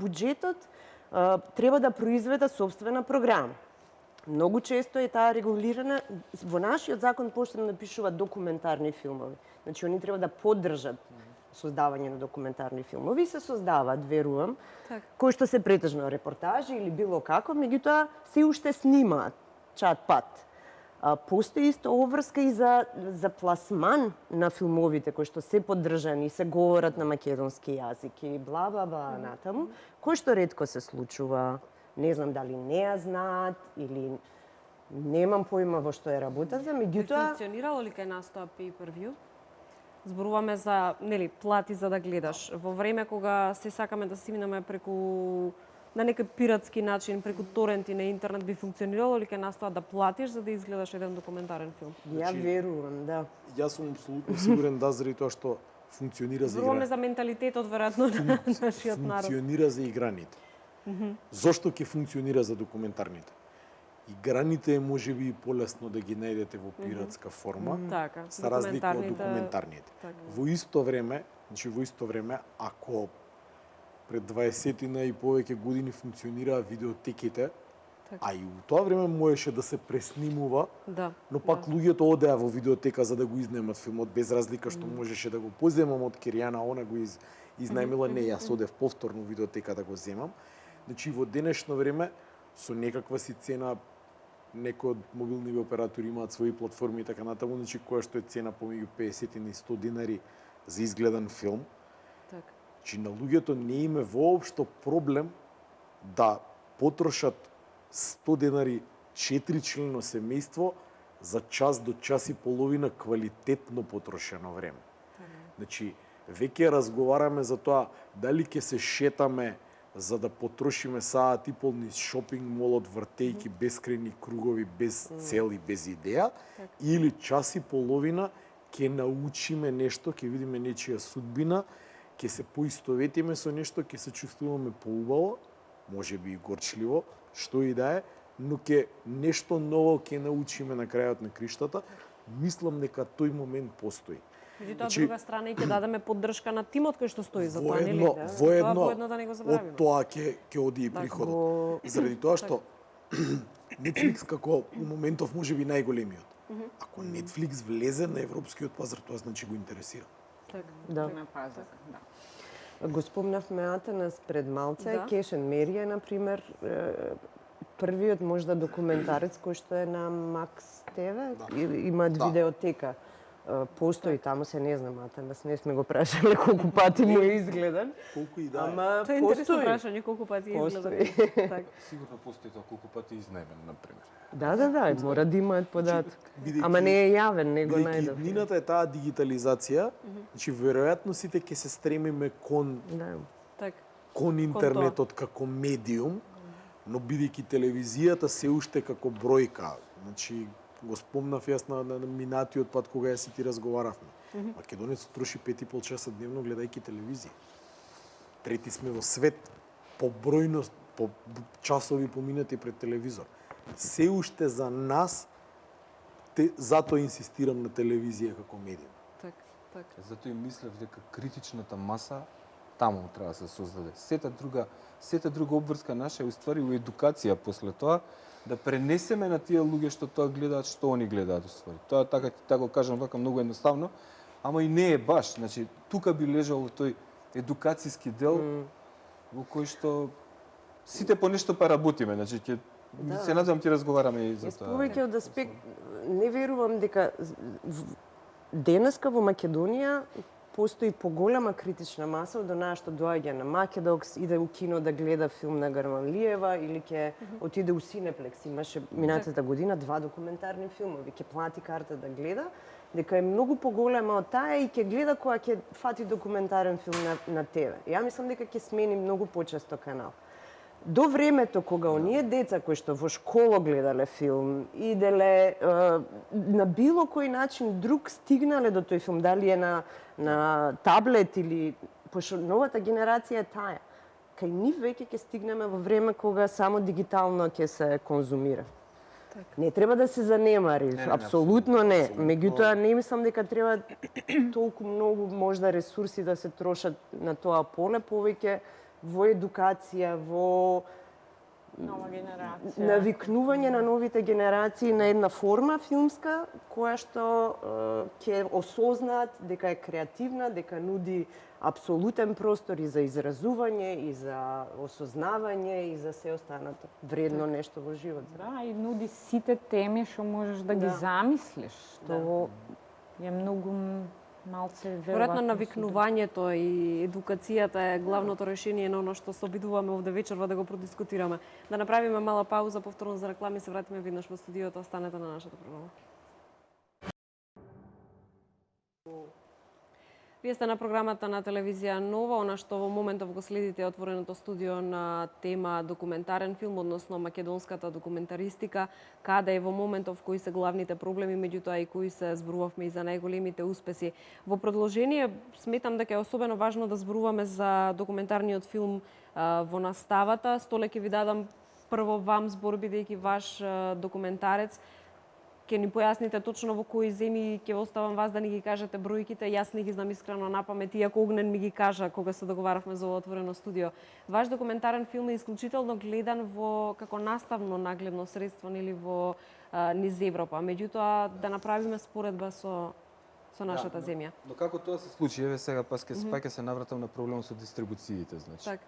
буџетот, треба да произведат собствена програма. Многу често е таа регулирана. Во нашиот закон поштено напишува документарни филмови. Значи, они треба да поддржат создавање на документарни филмови. Се создаваат, верувам, кои што се претежно репортажи или било како, меѓутоа се уште снимаат чат-пат. Постои исто обврска и за пласман на филмовите кои што се поддржани, се говорат на македонски јазик и бла натаму, кој што ретко се случува. Не знам дали не ја знаат или немам појма во што е работата, меѓутоа Функционирало ли кај нас тоа pay-per-view? Зборуваме за, нели, плати за да гледаш. Во време кога се сакаме да стигнеме преку на некој пиратски начин, преку торенти на интернет, би функционирало ли кај нас тоа да платиш за да изгледаш еден документарен филм? ја верувам, да. Јас сум апсолутно сигурен да заради тоа што функционира за Зборуваме игра. за менталитетот веројатно на нашиот народ. Функционира за играните. Зошто ќе функционира за документарните? Играните е можеби и полесно да ги најдете во пиратска форма, Така, за разлика од документарните- документарните. Така. Во исто време, ако пред 20 и повеќе години функционираа видеотеките, Така. а и у тоа време можеше да се преснимува, Да. но пак луѓето одеа во видеотека за да го изнемат филмот, без разлика што можеше да го поземам од Киријана, она го изнајмила, не, јас одев повторно во видеотека да го земам. Значи, во денешно време, со некаква си цена, некои од мобилни оператори имаат своји платформи и така натаму, значи која што е цена помеѓу 50 и 100 динари за изгледан филм. Така. Значи, на луѓето не им е воопшто проблем да потрошат 100 денари 4-члено семејство за час до час и половина квалитетно потрошено време. Значи, веќе разговараме за тоа дали ќе се шетаме за да потрошиме саат и пол низ шопинг молот, вртејки бескрајни кругови, без цел и без идеја, или час и половина ќе научиме нешто, ќе видиме нечија судбина, ќе се поистоветиме со нешто, ќе се чувствуваме поубаво, можеби и горчливо, што и да е, но ќе нешто ново ќе научиме на крајот на криштата. Мислам дека тој момент постои. Меѓутоа, Значи- од друга страна и ќе дадеме поддршка на тимот кој што стои за тоа, нели? Воедно, да не го од забравиме. тоа ќе оди и приходот. Заради тоа што Netflix како у моментов може би најголемиот. Ако Netflix влезе на европскиот пазар, тоа значи го интересира. Така. Да. На пазар, да. Го спомнавме Атанас пред малце, Да. Cash and Mary е, например, првиот можда документарец кој што е на Max TV, имаат видеотека. Постои таму, се не знам, Атанас, не сме го прашале колку пати му е изгледан. Колку и да е. Ама Тоа е интересно постои. прашање, колку пати изгледа. Постои. Така. Сигурно постои тоа колку пати изнајмен, например. Да, мора да имаат податок. бидејќи- Ама не е јавен, не го Бидејќи најдов. иднината е таа дигитализација, значи веројатно сите ќе се стремиме кон Да. Така. интернетот како медиум, но бидејќи телевизијата се уште како бројка, значи го спомнав јас на минатиот пат кога ја си ти разговаравме. Македонецот троши 5,5 часа дневно гледајќи телевизија. Трети сме во свет по бројност, по часови поминати пред телевизор. Се уште за нас, затоа инсистирам на телевизија како медиум. Така. Затоа и мислев дека критичната маса таму треба да се создаде. Сета друга обврска наша е уствари у едукација после тоа, да пренесеме на тие луѓе што тоа гледаат, што они гледаат уствари. Тоа така го кажам вака многу едноставно, ама и не е баш. Значи, тука би лежал тој едукацијски дел во кој што сите по нешто па работиме. Значи, се надевам ќе разговараме и за тоа. Повеќе од аспект, не верувам дека денеска во Македонија постои поголема критична маса од онаа што доаѓа на Македокс, иде у кино да гледа филм на Гарманлиева или ќе отиде у Синеплекс. Имаше минатата година 2 документарни филмови, ќе плати карта да гледа, дека е многу поголема од таа и ќе гледа кога ќе фати документарен филм на ТВ. Ја мислам дека ќе смени многу почесто канал. До времето кога оние деца кои што во школа гледале филм, иделе на било кој начин друг стигнале до тој филм, дали е на таблет или пошто новата генерација е таа. Кај нив веќе ќе стигнеме во време кога само дигитално ќе се конзумира. Не треба да се занемари, апсолутно не. Меѓутоа не мислам дека треба толку многу можда ресурси да се трошат на тоа поле, повеќе во едукација, во Нова генерација. навикнување на новите генерации на една форма филмска која што ќе осознаат дека е креативна, дека нуди апсолутен простор и за изразување, и за осознавање, и за се останато вредно нешто во живот. Да, и нуди сите теми што можеш да ги замислиш, што е многу малце Веројатно навикнувањето и едукацијата е главното решение на оно што се обидуваме овде вечерва да го продискутираме. Да направиме мала пауза, повторно за реклами, се вратиме веднаш во студиото, останете на нашата програма. Вие сте на програмата на телевизија Нова, она што во моментов го следите е отвореното студио на тема документарен филм, односно македонската документаристика, каде е во моментов кои се главните проблеми, меѓутоа и кои се зборувавме и за најголемите успеси. Во продолжение, сметам дека е особено важно да зборуваме за документарниот филм во наставата. Столе ќе ви дадам прво вам збор, бидејќи ваш документарец. Ќе ни појасните точно во кои земји, ќе оставам вас да ни ги кажете бројките, јас не ги знам искрено на памет, иако Огнен ми ги кажа кога се договаравме за ова отворено студио. Ваш документарен филм е исклучително гледан во како наставно нагледно средство или во низ Европа. Меѓутоа да направиме споредба со нашата земја. Но како тоа се случи? Еве сега пак се навратам на проблемот со дистрибуциите, значи. Так.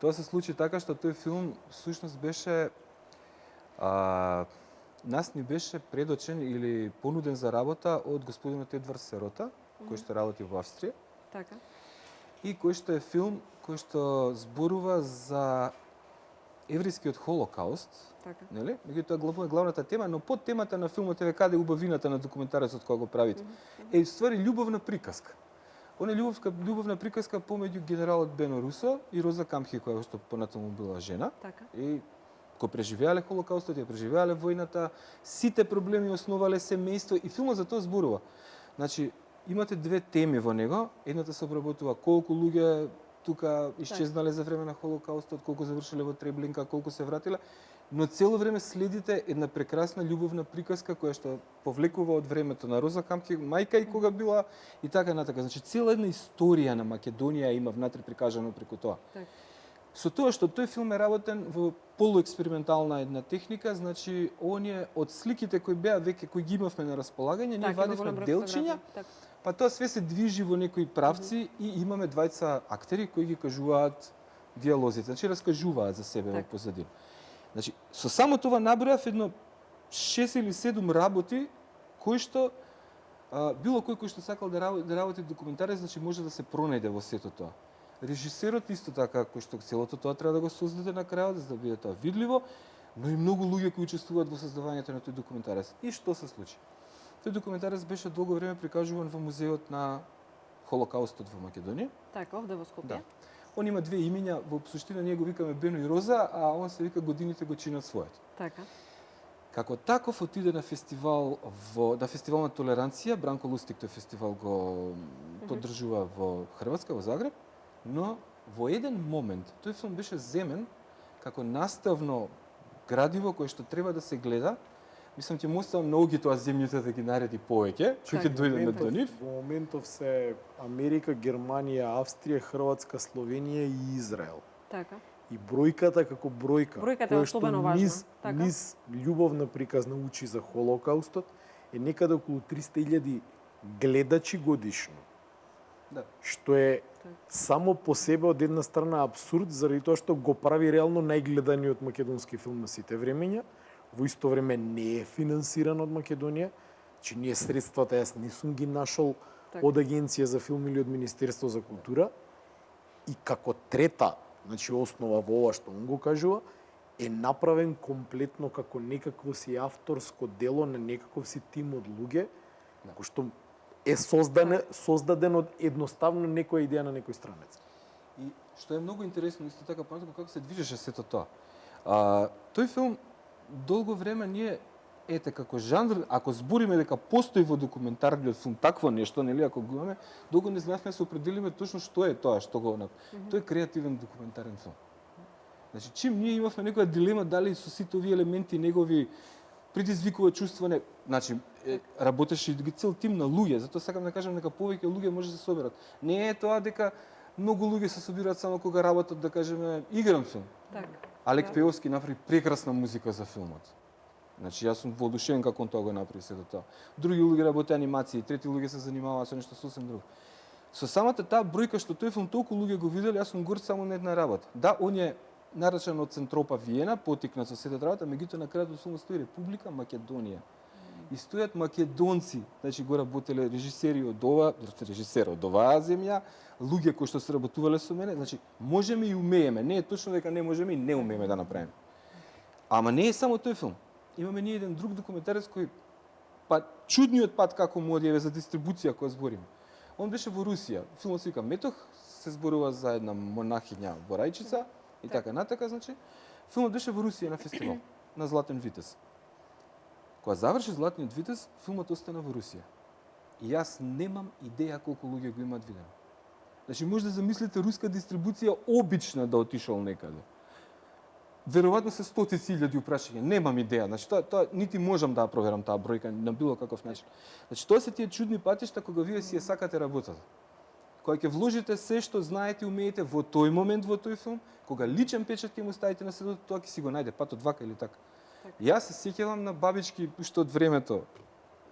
Тоа се случи така што тој филм всушност беше нас ни беше предочен или понуден за работа од господинот Едвард Серота, кој што работи во Австрија. Така. И кој што е филм кој што зборува за еврејскиот холокауст, Така. нели? Меѓутоа главната тема, но под темата на филмот е каде убавината на документарецот кога го правите. Е ствари љубовна приказка. Она љубовна приказка помеѓу генералот Бено Русо и Роза Камхи, која што понатаму била жена. Така. И кои преживеале холокаустот, ја преживеале војната, сите проблеми основале семејство и филмот за тоа зборува. Значи, имате две теми во него. Едната се обработува колку луѓе тука исчезнале за време на холокаустот, колку завршиле во Треблинка, колку се вратиле, но цело време следите една прекрасна љубовна приказка која што повлекува од времето на Роза Камхи, мајка и кога била и така натака. Значи, цела една историја на Македонија има внатре прикажано преку тоа. Так. Со тоа што тој филм е работен во полуекспериментална една техника, значи оние од сликите кои беа веќе кои ги имавме на располагање, ние вадивме делчиња, па тоа све се движи во некои правци и имаме двајца актери кои ги кажуваат диалозите, значи раскажуваат за себе во позадина. Значи, со само това набројав едно 6 или 7 работи кои што било кој што сакал да работи документарец, значи може да се пронајде во сето тоа. Режисерот исто така, кој што целото тоа треба да го создаде на крајот, за да биде тоа видливо, но и многу луѓе кои учествуваат во создавањето на тој документарец. И што се случи? Тој документарец беше долго време прикажуван во музеот на Холокаустот во Македонија. Така, овде во Скопје. Да. Он има две имиња, во суштина ние го викаме Бено и Роза, а он се вика Годините го чинат своето. Така. Како таков отиде на фестивал на толеранција, Бранко Лустик тој фестивал го поддржува во Хрватска, во Загреб. Но во еден момент тој филм беше земен како наставно градиво кое што треба да се гледа Мислам, ќе му оставам наоѓи тоа земјите да ги нареди повеќе, што ќе дојдеме до нив. Во моментов се Америка, Германија, Австрија, Хрватска, Словенија и Израел. Така. И бројката како бројка, Бројката е која што особено важна, низ, така. низ љубовна приказна учи за Холокаустот, е некаде околу 300.000 гледачи годишно. Да. Што е само по себе од една страна абсурд, заради тоа што го прави реално најгледаниот македонски филм на сите времења. Во исто време не е финансиран од Македонија, че ние средствата јас не сум ги нашол Така. од Агенција за филм или од Министерство за култура. И како трета, значи основа во ова што он го кажува, е направен комплетно како некакво си авторско дело на некаков си тим од луѓе, кој што е создаден од едноставно некоја идеја на некој странец. И што е многу интересно исто така понатаку како се движеше сето тоа. Тој филм долго време ние како жанр, ако збориме дека постои во документарниот филм такво нешто, нели, ако го имаме, долго не знаевме да се определиме точно што е тоа што го Тој е креативен документарен филм. Значи, чим ние имавме некоја дилема дали со сите овие елементи негови предизвикува чувство, не, значи работеше и цел тим на луѓе, затоа сакам да кажам дека повеќе луѓе може да се соберат. Не е тоа дека многу луѓе се собираат само кога работат, да кажеме, игран филм. Така. Алек Пеовски направи прекрасна музика за филмот. Значи, јас сум воодушевен како он тоа го направи сето тоа. Други луѓе работат анимации, трети луѓе се занимаваат со нешто сосем друго. Со самата таа бројка што тој филм толку луѓе го виделе, јас сум горд само на една работа. Да, он е наречен од Центропа Виена, потикнат со сета работа, меѓутоа на крајот од филмот стои Република Македонија. И стојат македонци, значи го работеле режисери од оваа земја, луѓе кои што се работувале со мене, значи можеме и умееме, не е точно дека не можеме и не умееме да направиме. Ама не е само тој филм. Имаме ние еден друг документарец кој чудниот пат како му одјаве за дистрибуција која збориме. Он беше во Русија. Филмот се вика Метох, се зборува за една монахиња во Рајчица и така натака, значи. Филмот беше во Русија на фестивал на Златен витез. Кога заврши Златниот витез, филмот остана во Русија. И јас немам идеја колку луѓе го имаат видено. Значи може да замислите руска дистрибуција обична да отишол некаде. Веројатно се стотици илјади упрашања, немам идеја. Значи тоа нити можам да проверам таа бројка на било каков начин. Значи тоа се тие чудни патишта кога вие си ја сакате работата. Кога ќе вложите се што знаете и умеете во тој момент во тој филм, кога личен печат ќе му ставите на седото, тоа ќе си го најде патот вака или така. Јас се сеќавам на бабички уште од времето.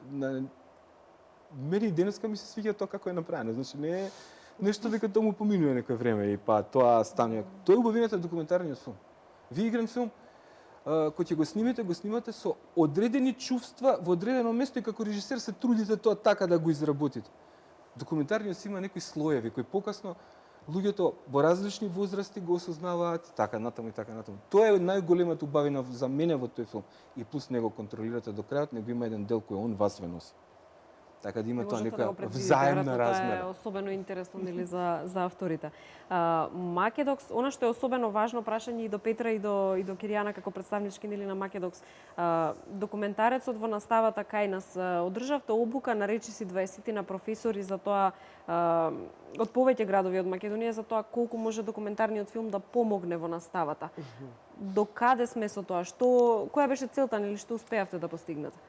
Мене и денеска ми се свиѓа тоа како е направено. Значи не е нешто дека тоа му поминува некој време и тоа станува. Тоа е убавината документарниот филм. Ви игран филм, кој ќе го снимате со одредени чувства во одредено место и како режисер се трудите тоа така да го изработите. Документарниот си има некои слоеви кои покасно луѓето во различни возрасти го осознаваат така натаму и така натаму. Тоа е најголемата убавина за мене во тој филм и плюс него контролирате до крајот, него има еден дел кој он вас ве носи. Така да има тоа некоја взаемна размера. Тоа е особено интересно нели за авторите. Македокс, она што е особено важно прашање и до Петра и до Киријана како представнички нели на Македокс. Документарецот во наставата кај нас одржавте обука на речиси 20 на професори за тоа од повеќе градови од Македонија за тоа колку може документарниот филм да помогне во наставата. До каде сме со тоа? Која беше целта нели што успеавте да постигнете?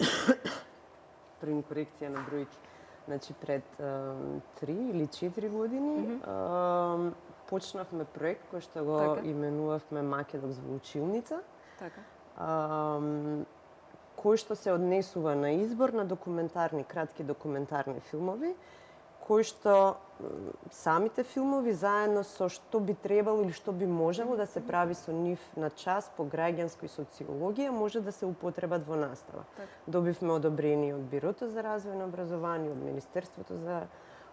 Правим корекција на бројки. Значи пред 3 или 4 години почнавме проект кој што го именувавме Македокс во училница. Така. Кој што се однесува на избор на кратки документарни филмови, кои што самите филмови заедно со што би требало или што би можело да се прави со нив на час по граѓанско и социологија може да се употребат во настава. Добивме одобрение од Бирото за развој на образование, од Министерството за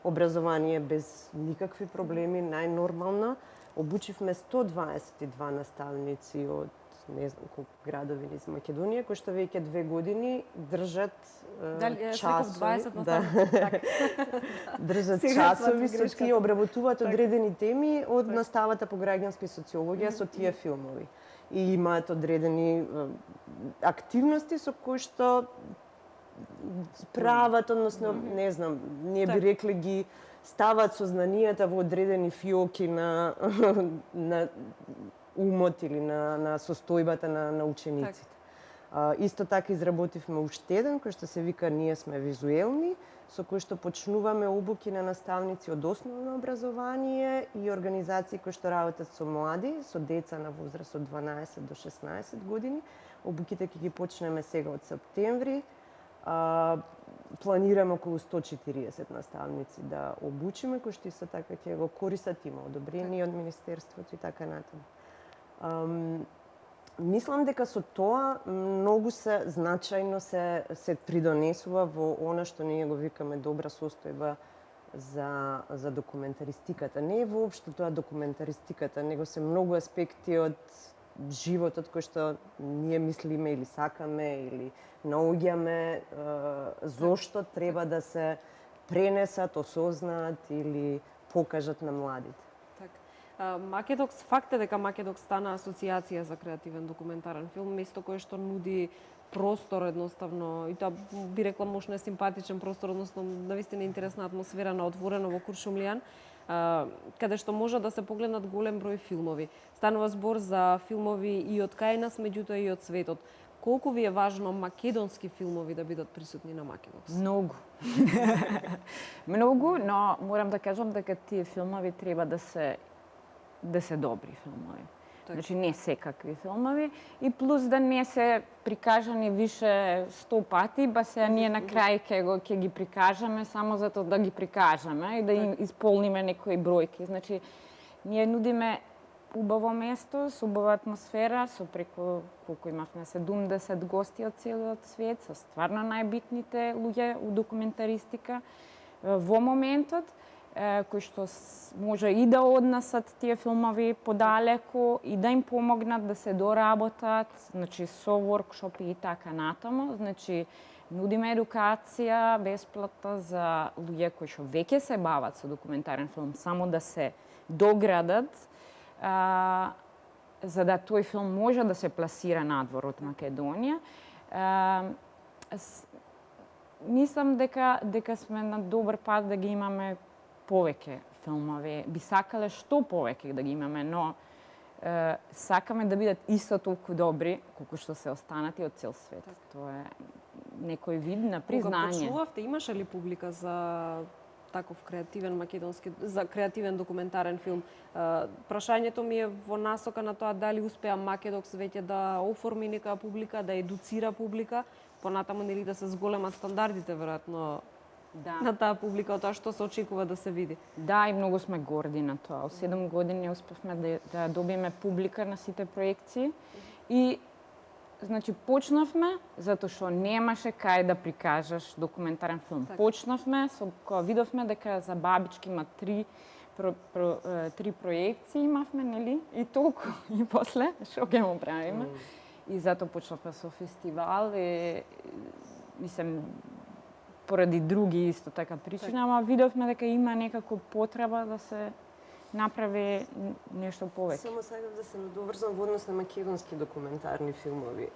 образование без никакви проблеми, најнормална. Обучивме 122 наставници од не знам колку градови низ Македонија, кои што веќе 2 години држат часови. Држат часови со тие, обработуваат одредени теми од наставата по граѓанска социологија со тие филмови. И имаат одредени активности со кои што прават, односно, не знам, ние би рекле ги ставаат сознанијата во одредени фиоки на умот или на состојбата на учениците. Исто така изработивме уште еден кој што се вика Ние сме визуелни, со кој што почнуваме обуки на наставници од основно образование и организации кои што работат со млади, со деца на возраст од 12 до 16 години. Обуките ќе ги почнеме сега од септември. Планираме околу 140 наставници да обучиме, кои што исто така ќе го користат, има одобрение од Министерството и така натаму. Мислам дека со тоа многу значајно се придонесува во она што ние го викаме добра состојба за документаристиката. Не е воопшто тоа документаристиката, него се многу аспекти од животот кој што ние мислиме или сакаме или наоѓаме зошто треба да се пренесат, осознаат или покажат на младите. Македокс, факт е дека Македокс стана асоциација за креативен документарен филм, место кое што нуди простор едноставно, и тоа би рекла мощно е симпатичен простор, односно навистина интересна атмосфера на отворено во Куршумлијан, каде што може да се погледнат голем број филмови. Станува збор за филмови и од кај нас, меѓутоа и од светот. Колку ви е важно македонски филмови да бидат присутни на Македокс? Многу. Многу, но морам да кажам дека тие филмови треба да се добри филмови. Значи не секакви филмови и плюс да не се прикажани више 100 пати, ба се ние на крај ќе ги прикажаме само затоа да ги прикажаме и да им исполниме некои бројки. Значи ние нудиме убаво место, со убава атмосфера, со преку колку имавме 70 гости од целиот свет, со стварно најбитните луѓе у документаристика во моментот, кои што може и да однесат тие филмови подалеку и да им помогнат да се доработат, значи со воркшопи и така натаму. Значи нудиме едукација бесплатна за луѓе кои што веќе се бават со документарен филм, само да се доградат, за да тој филм може да се пласира надвор од Македонија. Мислам дека сме на добар пат да ги имаме повеќе филмови. Би сакале што повеќе да ги имаме, но сакаме да бидат исто толку добри колку што се останати од цел свет. Тоа е некој вид на признање. Кога почнувавте, имаше ли публика за таков креативен македонски, за креативен документарен филм? Прашањето ми е во насока на тоа дали успеа Македокс веќе да оформи нека публика, да едуцира публика, понатаму нели да се зголемат стандардите веројатно на таа публика, од тоа што се очекува да се види. Да, и многу сме горди на тоа. Од 7 години успевме да добиеме публика на сите проекции и значи почнавме затоа што немаше кај да прикажаш документарен филм. Почнавме кога видовме дека за Бабички има 3 проекции имавме, нели? И толку. И после што ќе му правиме? И затоа почнавме со фестивал и мислам поради други исто така причини, ама видовме дека има некако потреба да се направи нешто повеќе. Само сакам да се надоврзам во однос на македонски документарни филмови.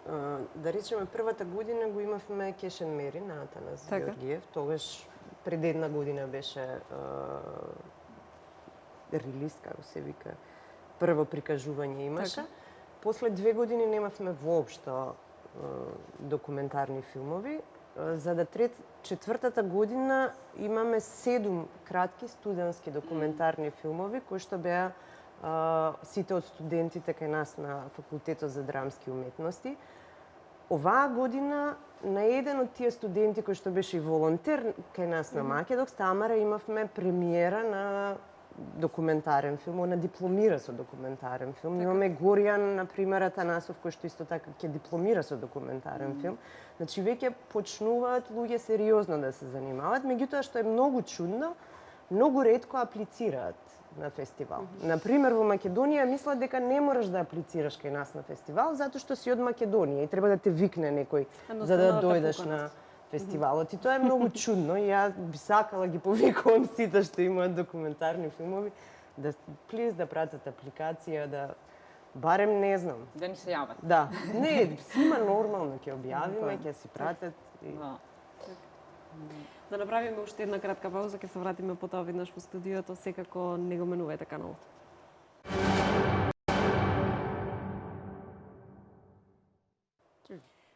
Да речеме, првата година го имавме Кешен Мери на Атанас Георгиев. Тогаш пред една година беше релиз, како се вика, прво прикажување имаше. После 2 години немавме воопшто документарни филмови. За да четвртата година имаме 7 кратки студентски документарни филмови кои што беа сите од студентите кај нас на Факултетот за драмски уметности. Оваа година на еден од тие студенти кој што беше волонтер кај нас на Македокс, Тамара, имавме премиера на документарен филм, она дипломира со документарен филм. Имаме Горијан, например, Атанасов, кој што исто така ќе дипломира со документарен филм. Значи, веќе почнуваат луѓе сериозно да се занимаваат, меѓутоа што е многу чудно, многу ретко аплицираат на фестивал. Например, во Македонија мислат дека не можеш да аплицираш кај нас на фестивал, затоа што си од Македонија и треба да те викне некој за да дојдеш на фестивалот. И тоа е многу чудно и ја би сакала ги повикувам сите што имаат документарни филмови да плиз да пратат апликација, да барем не знам. Да ни се јават. Да. Не, има нормално ќе објавиме, ќе си пратат. Да направиме уште една кратка пауза, ќе се вратиме потоа веднаш во студиото, секако не го менувајте каналот.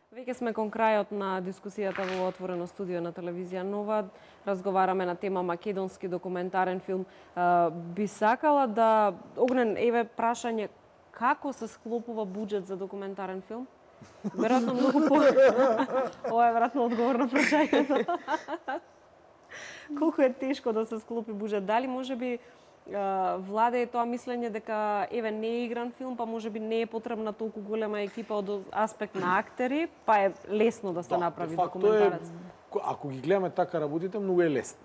Веќе сме кон крајот на дискусијата во отворено студио на телевизија Нова. Разговараме на тема македонски документарен филм. Би сакала да Огнен, еве прашање, како се склопува буџет за документарен филм? Веројатно многу по... Ова е веројатно одговор на прашањето. Колку е тешко да се склопи буџет? Дали можеби владе тоа мислење дека еве не е игран филм, па можеби не е потребна толку голема екипа од аспект на актери, па е лесно да се направи документарец. Ако ги гледаме така работите, многу е лесно.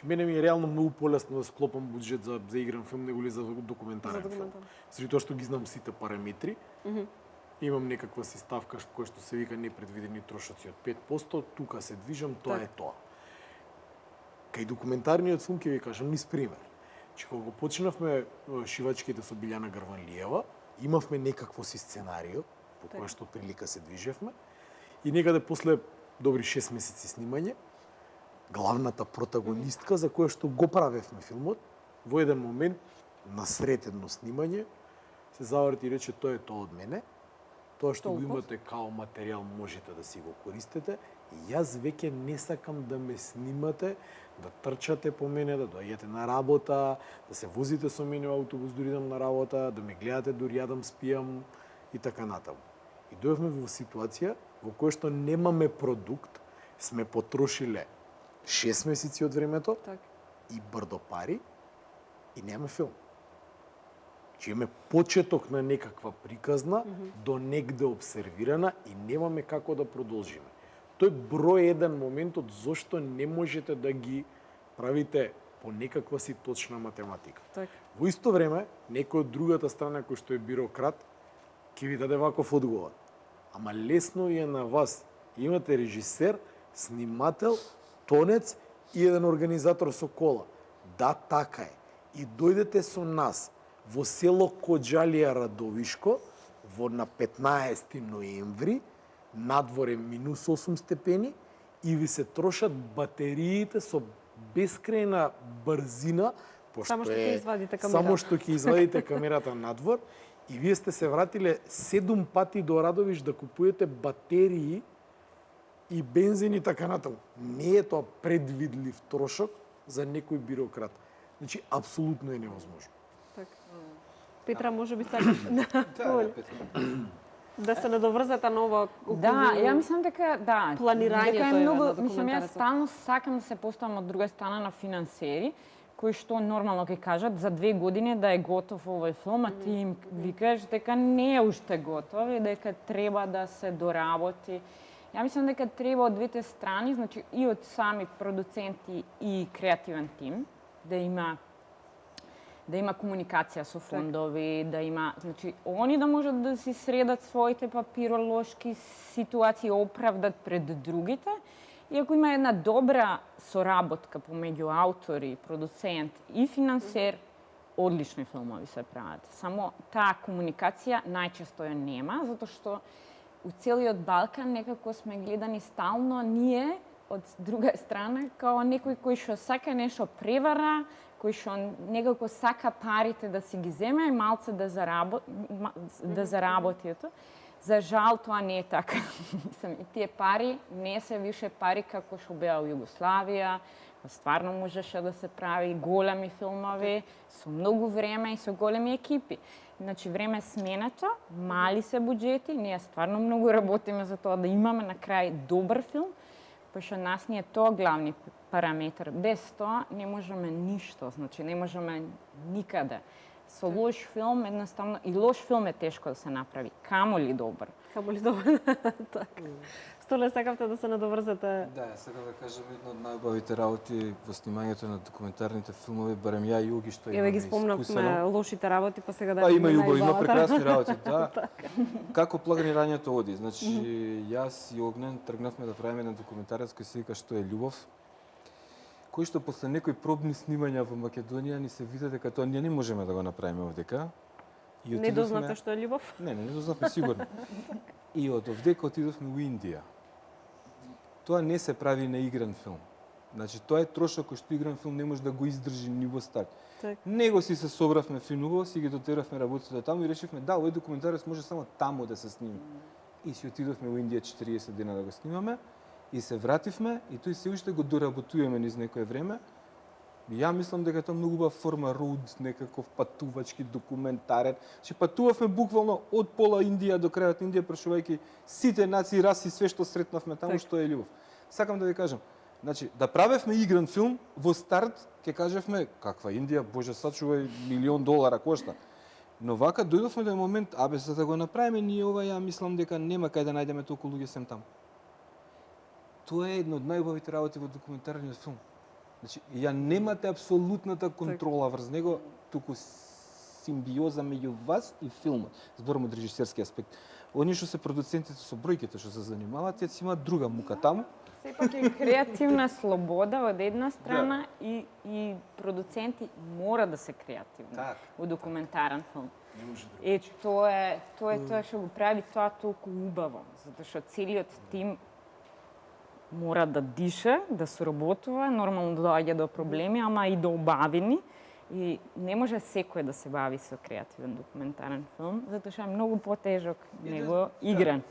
Мене ми е реално многу полесно да склопам буџет за игран филм, него ли за документарен филм. Заради тоа што ги знам сите параметри. Имам некаква си ставка која што се вика непредвидени трошоци од 5%, тука се движам, тоа е тоа. Кај документарниот филм ќе ви кажам низ пример. Кога почнавме шивачките со Билјана Грванлиева, имавме некакво си сценарио, по кое што прилика се движевме, и некаде после добри 6 месеци снимање, главната протагонистка за која што го правевме филмот, во еден момент, насред едно снимање, се заврти и рече, тоа е тоа од мене, тоа што го имате као материјал можете да си го користите, и јас веќе не сакам да ме снимате, да трчате по мене, да доаѓате на работа, да се возите со мене во автобус дури идам на работа, да ме гледате дури јадам, спијам и така натаму. И дојавме во ситуација во која што немаме продукт, сме потрошиле 6 месеци од времето и брдо пари и немаме филм. Че имаме почеток на некаква приказна, до негде обсервирана и немаме како да продолжиме. Тој број еден моментот зошто не можете да ги правите по некаква си точна математика. Во исто време, некој од другата страна кој што е бюрократ, ќе ви даде ваков одговор. Ама лесно е на вас. Имате режисер, снимател, тонец и еден организатор со кола. Да, така е. И дојдете со нас во село Коџалија Радовишко на 15 ноември, надвор е минус 8 степени и ви се трошат батериите со бескрајна брзина, само што ќе извадите камерата. Само што ќе извадите камерата надвор и вие сте се вратиле 7 пати до Радовиш да купуете батерии и бензин и така натаму. Не е тоа предвидлив трошок за некој бюрократ. Значи, апсолутно е невозможно. Петра, може би сакаш да се надоврзете на ова околу... Да, ја мислам дека планирањето е многу, на мислам јас стално сакам да се поставам од друга страна на финансери кои што нормално ќе кажат за 2 години да е готов овој филм, а ти им викаш дека не е уште готов и дека треба да се доработи. Ја мислам дека треба од двете страни, значи и од сами продуценти и креативен тим да има комуникација со фондови, да има, значи, они да можат да си средат своите папиролошки ситуации, оправдат пред другите. И ако има една добра соработка помеѓу автори, продуцент и финансер, одлични филмови се прават. Само таа комуникација најчесто ја нема, затоа што у целиот Балкан некако сме гледани стално ние од друга страна као некој кој што сака нешто превара, кој што некако сака парите да си ги земе и малце да заработи. За жал тоа не е така. И тие пари не се више пари како што беа во Југославија, стварно можеше да се прави големи филмови со многу време и со големи екипи. Значи време сменето, мали се буџети, ние стварно многу работиме за тоа да имаме на крај добар филм, пошто нас ни е тоа главни параметар. Без тоа не можеме ништо, значи не можеме никаде. Со лош филм едноставно и лош филм е тешко да се направи. Камоли добар. Камоли добар. Така. Столе, сакавте да се надоврзете? Да, ја сакам да кажам една од најубавите работи во снимањето на документарните филмови, барем ја и Југи што Еве ги спомнавме лошите работи, па сега да има и убави, има прекрасни работи, да. Како планирањето оди? Значи, јас и Огнен тргнавме да правиме еден документарец кој се вика Што е љубов, кој што после некои пробни снимања во Македонија ни се види дека тоа ние не можеме да го направиме овдека. Не дознате што е љубов? Не дознавме сигурно. И од овдека отидовме во Индија. Тоа не се прави на игран филм. Значи, тоа е трошок кој што игран филм не може да го издржи ниво стак. Него си се собравме финуво, си ги дотеравме работите таму и решивме, да, овој документарец може само таму да се сними. и си отидовме во Индија 40 дена да го снимаме и се вративме и тој се уште го доработуваме низ некое време. И ја мислам дека тоа многу убава форма роуд, некаков патувачки документарен. Че патувавме буквално од пола Индија до крајот Индија, прашувајќи сите нации, раси, све што сретнавме таму, што е љубов. Сакам да ви кажам, значи, да правевме игран филм, во старт ќе кажевме каква Индија, боже сачувај, $1.000.000 кошта. Но вака дојдовме до момент, за да го направиме ние ова, ја мислам дека нема кај да најдеме толку луѓе сем таму. Тоа е едно од најубавите работи во документарниот филм. Значи, ја немате апсолутната контрола врз него, туку симбиоза меѓу вас и филмот. Зборам од режисерски аспект. Они што се продуцентите со бројките што се занимаваат, ја си имаат друга мука таму. Сепак е креативна слобода од една страна и продуценти мора да се креативни во документарен филм. И тоа е тоа што го прави тоа толку убаво, затоа што целиот тим мора да диша, да соработува, нормално доаѓа до проблеми, ама и до убавини. И не може секој да се бави со креативен документарен филм, затоа што е многу потежок него игран.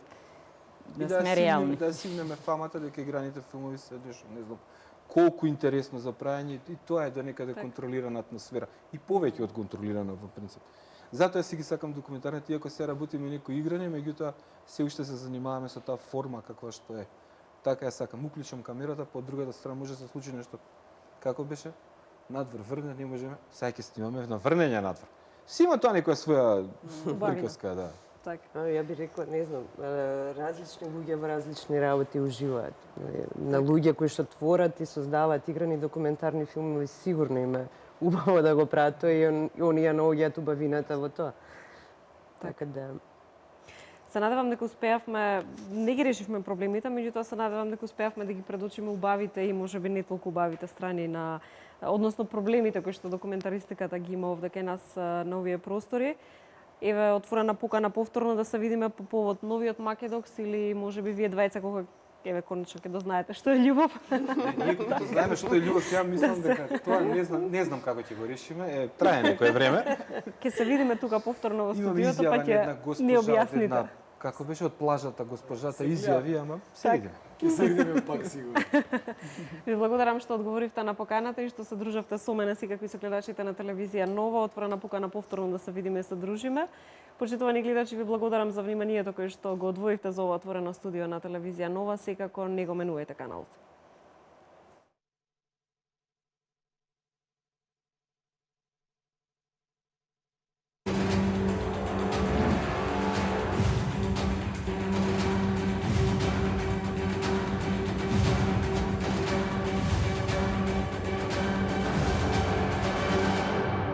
Да сме реални. Да симнеме фамата дека играните филмови се нешто, не знам, колку интересно за прајање и тоа е до некаде контролирана атмосфера и повеќе од контролирана во принцип. Затоа си ги сакам документарните, иако се работиме некој играње, меѓутоа се уште се занимаваме со таа форма каква што е. Така ја сакам, уклучам камерата, по другата страна може да се случи нешто. Како беше? Надвор врне, не можеме. Сега ќе снимаме на врнење надвор. Си има тоа некоја своја приказка, да. Ја би рекла, не знам, различни луѓе во различни работи уживаат. На луѓе кои што творат и создаваат играни документарни филмови, сигурно им е убаво да го прават тоа и они ја наоѓаат убавината во тоа. Така да... Се надевам дека успеавме, не ги решивме проблемите, меѓутоа се надевам дека успеавме да ги предучиме убавите и можеби не толку убавите страни на, односно проблемите кои што документаристиката ги има овде кај нас на овие простори. Еве, отворена покана повторно да се видиме по повод новиот Македокс или можеби вие двајца кога еве конечно ќе дознаете што е љубов. Ние кога знаеме што е љубов, ја мислам дека тоа не знам како ќе го решиме, трае некое време. Ќе се видиме тука повторно во студиото, па ќе ни објасните. Како беше од плажата госпожата изјави, ама се видиме. Ќе се видиме пак сигурно. Ви благодарам што одговоривте на поканата и што се дружавте со мене секако и со гледачите на телевизија Нова. Отворена покана повторно да се видиме и се дружиме. Почитувани гледачи, ви благодарам за вниманието кое што го одвоивте за ова отворено студио на телевизија Нова. Секако не го менувајте каналот.